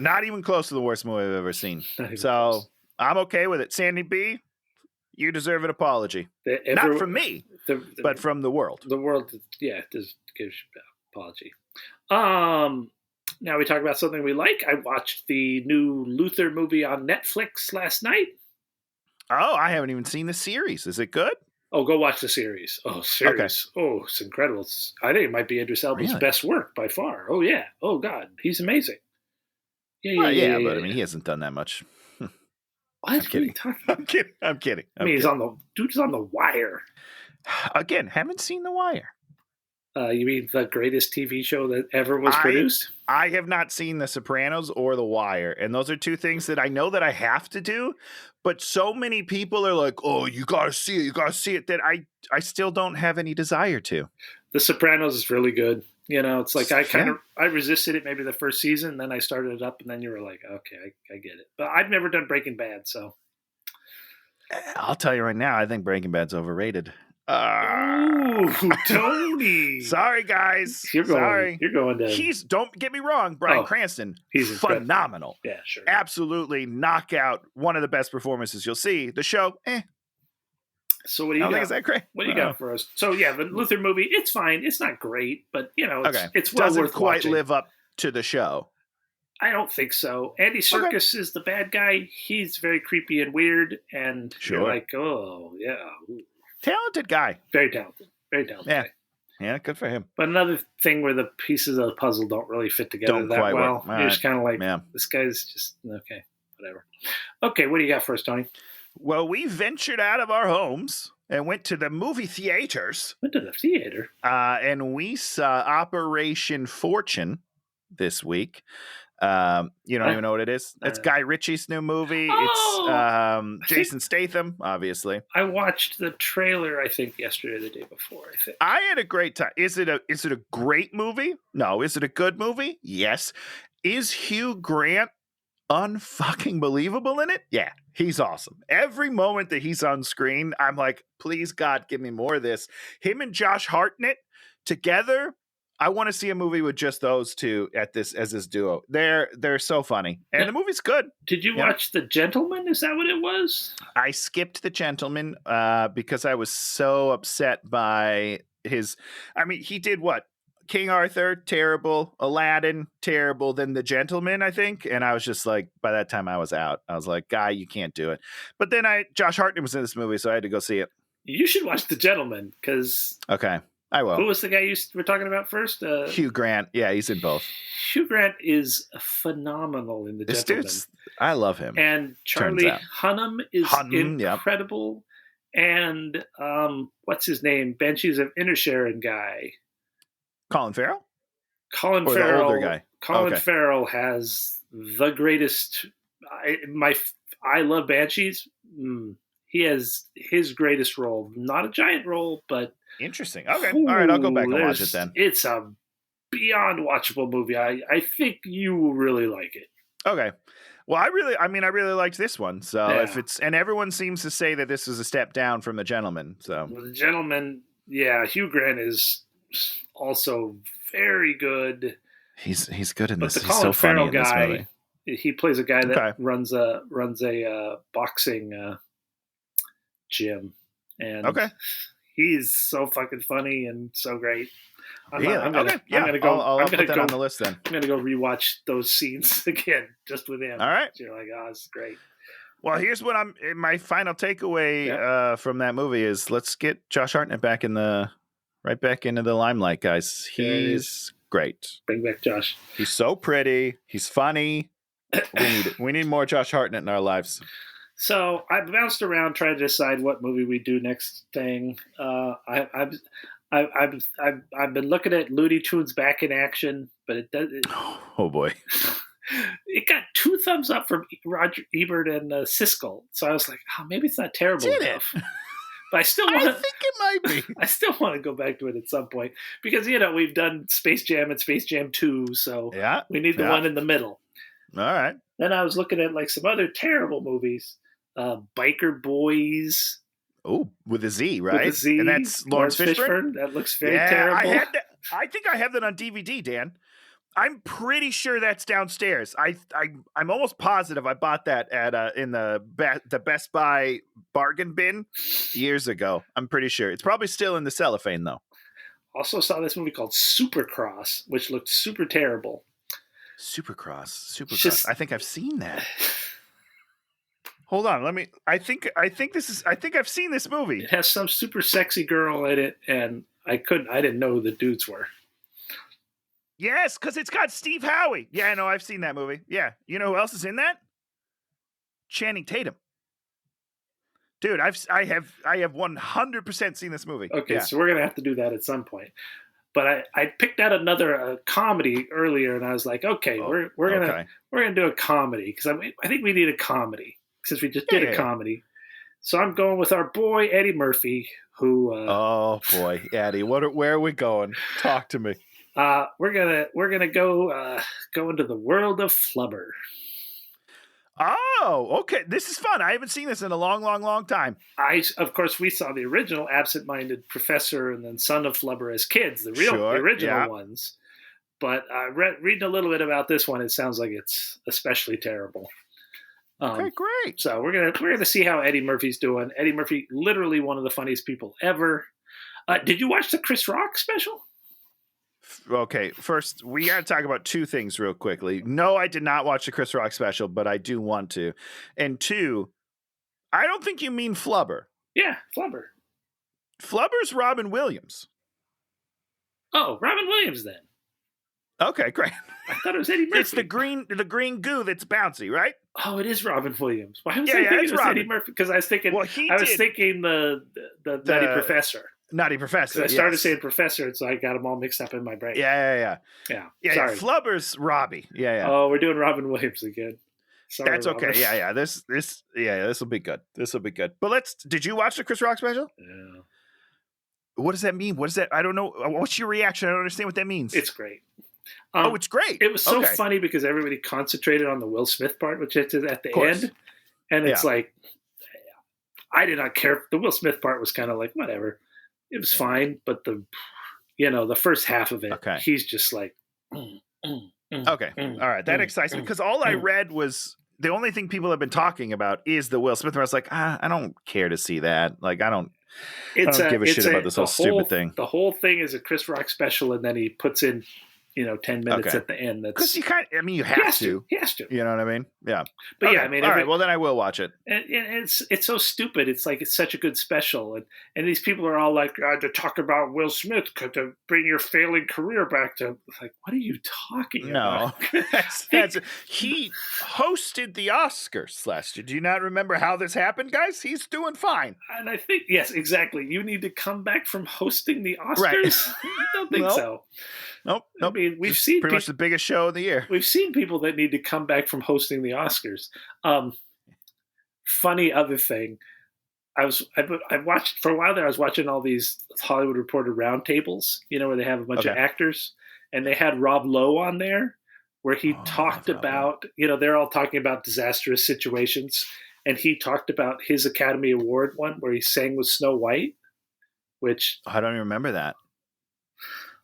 not even close to the worst movie I've ever seen. So close. I'm okay with it. Sandy B, you deserve an apology. Not from me, but from the world. The world, does give you an apology. Now we talk about something we like. I watched the new Luther movie on Netflix last night. Oh, I haven't even seen the series. Is it good? Oh, go watch the series. Oh, series. Okay. Oh, it's incredible. I think it might be Idris Elba's best work by far. Oh, yeah. Oh, God. He's amazing. Yeah, but I mean, he hasn't done that much. What? I'm kidding. I'm kidding. He's on the Wire. Again, haven't seen The Wire. You mean the greatest TV show that ever was produced? I have not seen The Sopranos or The Wire, and those are two things that I know that I have to do, but so many people are like, "Oh, you gotta see it, you gotta see it," that I still don't have any desire to. The Sopranos is really good. It's like Yeah. I resisted it maybe the first season, then I started it up, and then you were like, okay, I get it. But I've never done Breaking Bad, so. I'll tell you right now, I think Breaking Bad's overrated. Ooh, Tony. Sorry, guys. You're Sorry. going to. Don't get me wrong, Bryan Oh, Cranston, he's incredible. phenomenal. Yeah, sure. Absolutely knockout. One of the best performances you'll see. The show, So what do you I don't got? think it's that great. What do you got for us? So yeah, the Luther movie, it's fine. It's not great, but it's well Doesn't worth quite watching. live up to the show. I don't think so. Andy Serkis is the bad guy. He's very creepy and weird, and you're like, oh yeah, ooh. Talented guy. Very talented. Very talented. Yeah. Guy. Yeah, good for him. But another thing where the pieces of the puzzle don't really fit together that well. You're just kind of like, this guy's just okay, whatever. Okay, what do you got for us, Tony? Well, we ventured out of our homes and went to the movie theaters. Went to the theater? And we saw Operation Fortune this week. You don't even know what it is? It's Guy Ritchie's new movie. It's Jason Statham, obviously. I watched the trailer, I think, yesterday or the day before, I think. I had a great time. Is it a great movie? No. Is it a good movie? Yes. Is Hugh Grant unfucking believable in it? Yeah, he's awesome. Every moment that he's on screen, I'm like, please God, give me more of this. Him and Josh Hartnett together. I want to see a movie with just those two as this duo. They're so funny, and the movie's good. Did you watch The Gentleman? Is that what it was? I skipped The Gentleman because I was so upset by his. I mean, he did what? King Arthur, terrible. Aladdin, terrible. Then The Gentleman, I think, and I was just like, by that time I was out. I was like, guy, you can't do it. But then Josh Hartnett was in this movie, so I had to go see it. You should watch The Gentleman because. Okay. I will. Who was the guy you were talking about first? Hugh Grant. Yeah, he's in both. Hugh Grant is phenomenal in The Gentleman. I love him. And Charlie Hunnam is incredible. Yep. And what's his name? Banshees of Inisherin guy. Colin Farrell? Colin or Farrell. The older guy? Colin Farrell has the greatest. I love Banshees. He has his greatest role. Not a giant role, but. Interesting. Okay. All right. I'll go back and watch it then. It's a beyond watchable movie. I think you will really like it. Okay. Well, I really liked this one. So if it's, and everyone seems to say that this is a step down from The Gentleman. So The Gentleman, Hugh Grant is also very good. He's good in this. But the He's Colin so funny Farrell in this guy, movie. He plays a guy that runs a boxing gym, and he's so fucking funny and so great. I'm gonna go. I'll put that on the list then. I'm gonna go rewatch those scenes again just with him. All right. You're like, oh, this is great. Well, here's what my final takeaway from that movie is: let's get Josh Hartnett back back into the limelight, guys. He's great. Bring back Josh. He's so pretty. He's funny. We need more Josh Hartnett in our lives. So I bounced around trying to decide what movie we do next thing. I've been looking at Looney Tunes Back in Action, but it does. Oh boy! It got 2 thumbs up from Roger Ebert and Siskel, so I was like, oh, maybe it's not terrible enough. But I still want. I think it might be. I still want to go back to it at some point because we've done Space Jam and Space Jam 2, so we need the one in the middle. All right. Then I was looking at like some other terrible movies. Biker Boys. Oh, with a Z, right? With a Z. And that's Lawrence Fishburne? That looks very terrible. I think I have that on DVD, Dan. I'm pretty sure that's downstairs. I'm almost positive I bought that at in the Best Buy bargain bin years ago. I'm pretty sure. It's probably still in the cellophane though. Also saw this movie called Supercross, which looked super terrible. Supercross. I think I've seen that. Hold on, I think I've seen this movie. It has some super sexy girl in it, and I didn't know who the dudes were. Yes, because it's got Steve Howie. Yeah, no, I've seen that movie. Yeah. You know who else is in that? Channing Tatum. Dude, I have 100% seen this movie. Okay, so we're gonna have to do that at some point. but I picked out another comedy earlier, and I was like, okay, we're gonna do a comedy because I think we need a comedy since we just did a comedy. So I'm going with our boy Eddie Murphy, who. Oh boy, Eddie, where are we going? Talk to me. We're gonna go into the world of flubber. Oh, okay. This is fun. I haven't seen this in a long time. Of course, we saw the original absent-minded professor and then son of flubber as kids, the original ones. But reading a little bit about this one, it sounds like it's especially terrible. Okay, great. So we're gonna see how Eddie Murphy's doing. Eddie Murphy, literally one of the funniest people ever. Did you watch the Chris Rock special? Okay, first, we got to talk about two things real quickly. No, I did not watch the Chris Rock special, but I do want to. And two, I don't think you mean Flubber. Yeah, Flubber. Flubber's Robin Williams. Oh, Robin Williams then. Okay, great. I thought it was Eddie Murphy. It's the green goo that's bouncy, right? Oh, it is Robin Williams. Why was I thinking it was Eddie Murphy? Because I was thinking the Nutty Professor. Nutty Professor. I started saying Professor, so I got them all mixed up in my brain. Yeah. Sorry. Flubber's Robbie. Yeah. Oh, we're doing Robin Williams again. Sorry, that's okay. Robin. Yeah. This will be good. But did you watch the Chris Rock special? Yeah. What does that mean? What is that? I don't know. What's your reaction? I don't understand what that means. It's great. It's great. It was so funny because everybody concentrated on the Will Smith part, which is at the end. And it's like, I did not care. The Will Smith part was kind of like, whatever. It was fine. But the first half of it, he's just like, all right. That excites me because all I read was the only thing people have been talking about is the Will Smith. And I was like, I don't care to see that. Like, I don't give a shit about this whole stupid thing. The whole thing is a Chris Rock special, and then he puts in 10 minutes at the end. That's because you have to. He has to. You know what I mean? Yeah. But all right. Well, then I will watch it. And it's so stupid. It's like it's such a good special, and these people are all like to talk about Will Smith to bring your failing career back to. Like, what are you talking about? He hosted the Oscars last year. Do you not remember how this happened, guys? He's doing fine. And I think yes, exactly. You need to come back from hosting the Oscars. Right. I don't think so. Nope. I mean, we've seen pretty much the biggest show of the year. We've seen people that need to come back from hosting the Oscars. Funny other thing, I watched for a while there. I was watching all these Hollywood Reporter roundtables, where they have a bunch of actors, and they had Rob Lowe on there, where he talked about, they're all talking about disastrous situations, and he talked about his Academy Award one where he sang with Snow White, which I don't even remember that.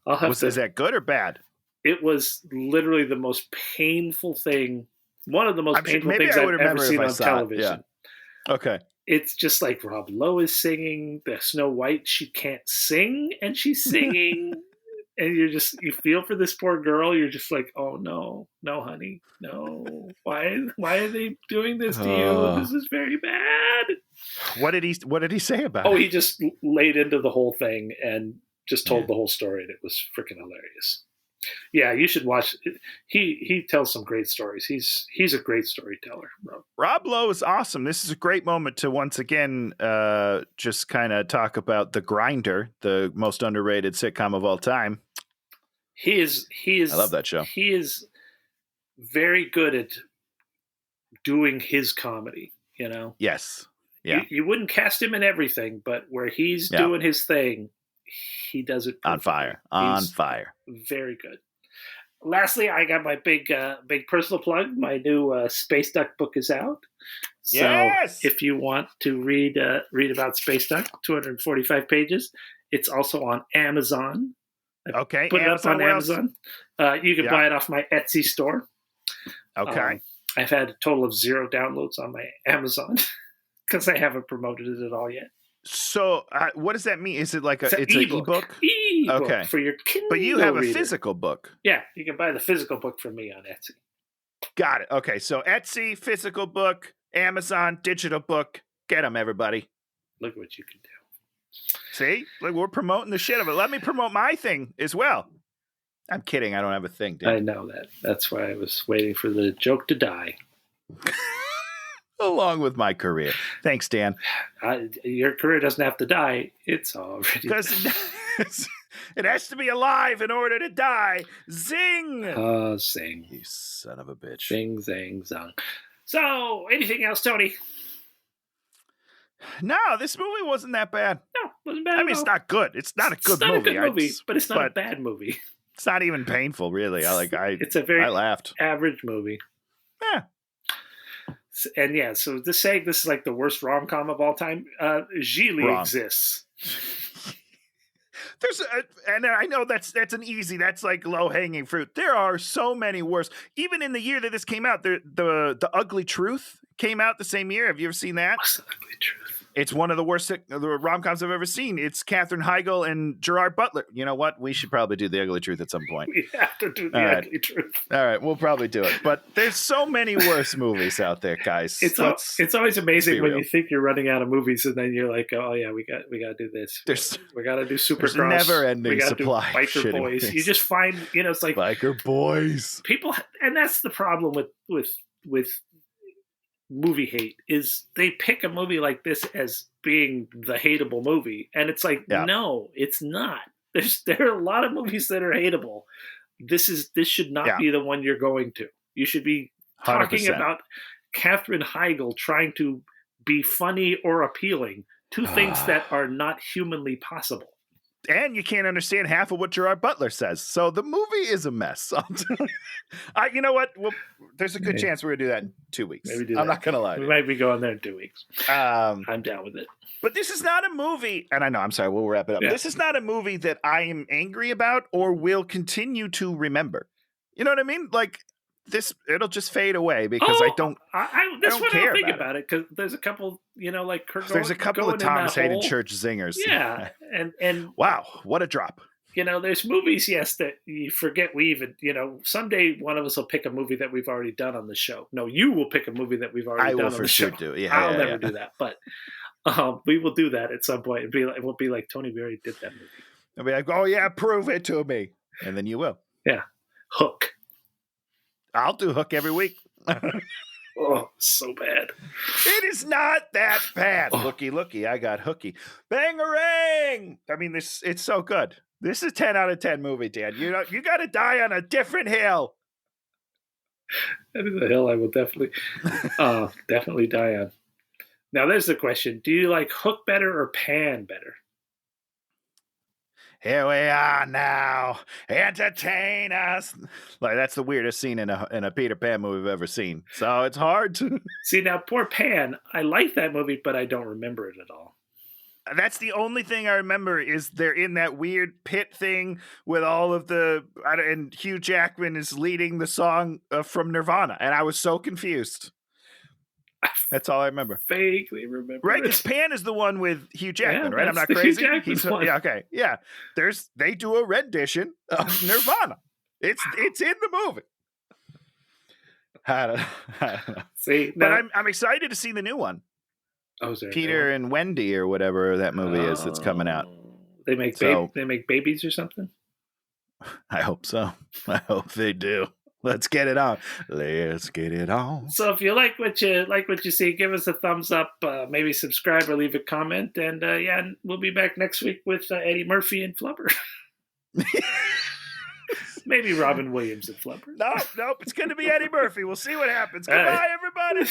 Is that good or bad? It was literally the most painful thing. One of the most painful things I've ever seen on television. Yeah. Okay. It's just like Rob Lowe is singing. The Snow White, she can't sing, and she's singing. And you feel for this poor girl. You're just like, oh no, honey, no. Why are they doing this to you? This is very bad. What did he say about it? Oh, he just laid into the whole thing and just told the whole story, and it was freaking hilarious. Yeah, you should watch it. He tells some great stories. He's a great storyteller. Rob Lowe is awesome. This is a great moment to once again just kind of talk about The Grinder, the most underrated sitcom of all time. He is. I love that show. He is very good at doing his comedy. Yes. Yeah. You wouldn't cast him in everything, but where he's doing his thing, he does it perfectly. On fire. Very good. Lastly, I got my big personal plug. My new Space Duck book is out. So yes! If you want to read about Space Duck, 245 pages. It's also on Amazon. Okay. Put it up on Amazon. You can buy it off my Etsy store. Okay. I've had a total of 0 downloads on my Amazon because I haven't promoted it at all yet. So what does that mean? Is it like it's an ebook? E-book okay. For your Kindle But you have a reader. physical book. Yeah, you can buy the physical book from me on Etsy. Got it. Okay, so Etsy, physical book, Amazon, digital book. Get them, everybody. Look what you can do. See? Like, we're promoting the shit of it. Let me promote my thing as well. I'm kidding. I don't have a thing, dude. I know that. That's why I was waiting for the joke to die. Along with my career. Thanks, Dan. Your career doesn't have to die. It's already It has to be alive in order to die. Zing! Sing. You son of a bitch. Zing, zang, zang. So, anything else, Tony? No, this movie wasn't that bad. No, wasn't bad. I mean, it's not good. It's not a good movie. It's not a good movie, but it's not a bad movie. It's not even painful, really. It's a very I laughed. average movie. Yeah. And yeah, so saying this is like the worst rom-com of all time, Gigli exists. And I know that's that's like low-hanging fruit. There are so many worse. Even in the year that this came out, the Ugly Truth came out the same year. Have you ever seen that? What's the Ugly Truth? It's one of the worst rom-coms I've ever seen. It's Katherine Heigl and Gerard Butler. You know what? We should probably do The Ugly Truth at some point. We have to do The Ugly Truth. All right, we'll probably do it. But there's so many worse movies out there, guys. It's always amazing when you think you're running out of movies, and then you're like, oh yeah, we got to do this. We got to do Supercross. There's never-ending supply. Biker Boys. Movies. You just find, it's like Biker Boys. People, and that's the problem with movie hate, is they pick a movie like this as being the hateable movie, and it's like, no, it's not. There are a lot of movies that are hateable. This should not be the one you're going to. You should be talking 100%. about Katherine Heigl trying to be funny or appealing, two things that are not humanly possible. And you can't understand half of what Gerard Butler says. So the movie is a mess. You know what? There's a good chance we're going to do that in 2 weeks. I'm not going to lie. We might be going there in 2 weeks. I'm down with it. But this is not a movie. And I know, I'm sorry, we'll wrap it up. Yeah. This is not a movie that I am angry about or will continue to remember. You know what I mean? Like, it'll just fade away because I don't care about it. Because there's a couple, like there's a couple of Thomas Hayden Church zingers. Yeah, and wow, what a drop. There's movies, yes, that you forget we even, someday one of us will pick a movie that we've already done on the show. No, you will pick a movie that we've already done on the show. Do. Yeah, I'll never do that, but we will do that at some point. We'll be like, Tony, we already did that movie. I'll be like, oh yeah, prove it to me, and then you will. Yeah, Hook. I'll do Hook every week. Oh, so bad. It is not that bad. Looky, I got hooky. Bang-a-rang! I mean, it's so good. This is a 10 out of 10 movie, Dan. You got to die on a different hill. That is a hill I will definitely die on. Now, there's the question. Do you like Hook better or Pan better? Here we are now. Entertain us. Like, that's the weirdest scene in a Peter Pan movie I've ever seen. So it's hard to see. Now, poor Pan. I like that movie, but I don't remember it at all. That's the only thing I remember is they're in that weird pit thing with all of and Hugh Jackman is leading the song from Nirvana, and I was so confused. That's all I remember. Vaguely remember. Right, because Pan is the one with Hugh Jackman, right? I'm not crazy. Yeah, okay. Yeah. They do a rendition of Nirvana. It's in the movie. I don't know. See, but I'm excited to see the new one. Oh, is there Peter and Wendy or whatever that movie is that's coming out. They make babies or something? I hope so. I hope they do. Let's get it on. Let's get it on. So if you like what you see, give us a thumbs up, maybe subscribe or leave a comment. And we'll be back next week with Eddie Murphy and Flubber. Maybe Robin Williams and Flubber. Nope. It's going to be Eddie Murphy. We'll see what happens. Goodbye, everybody.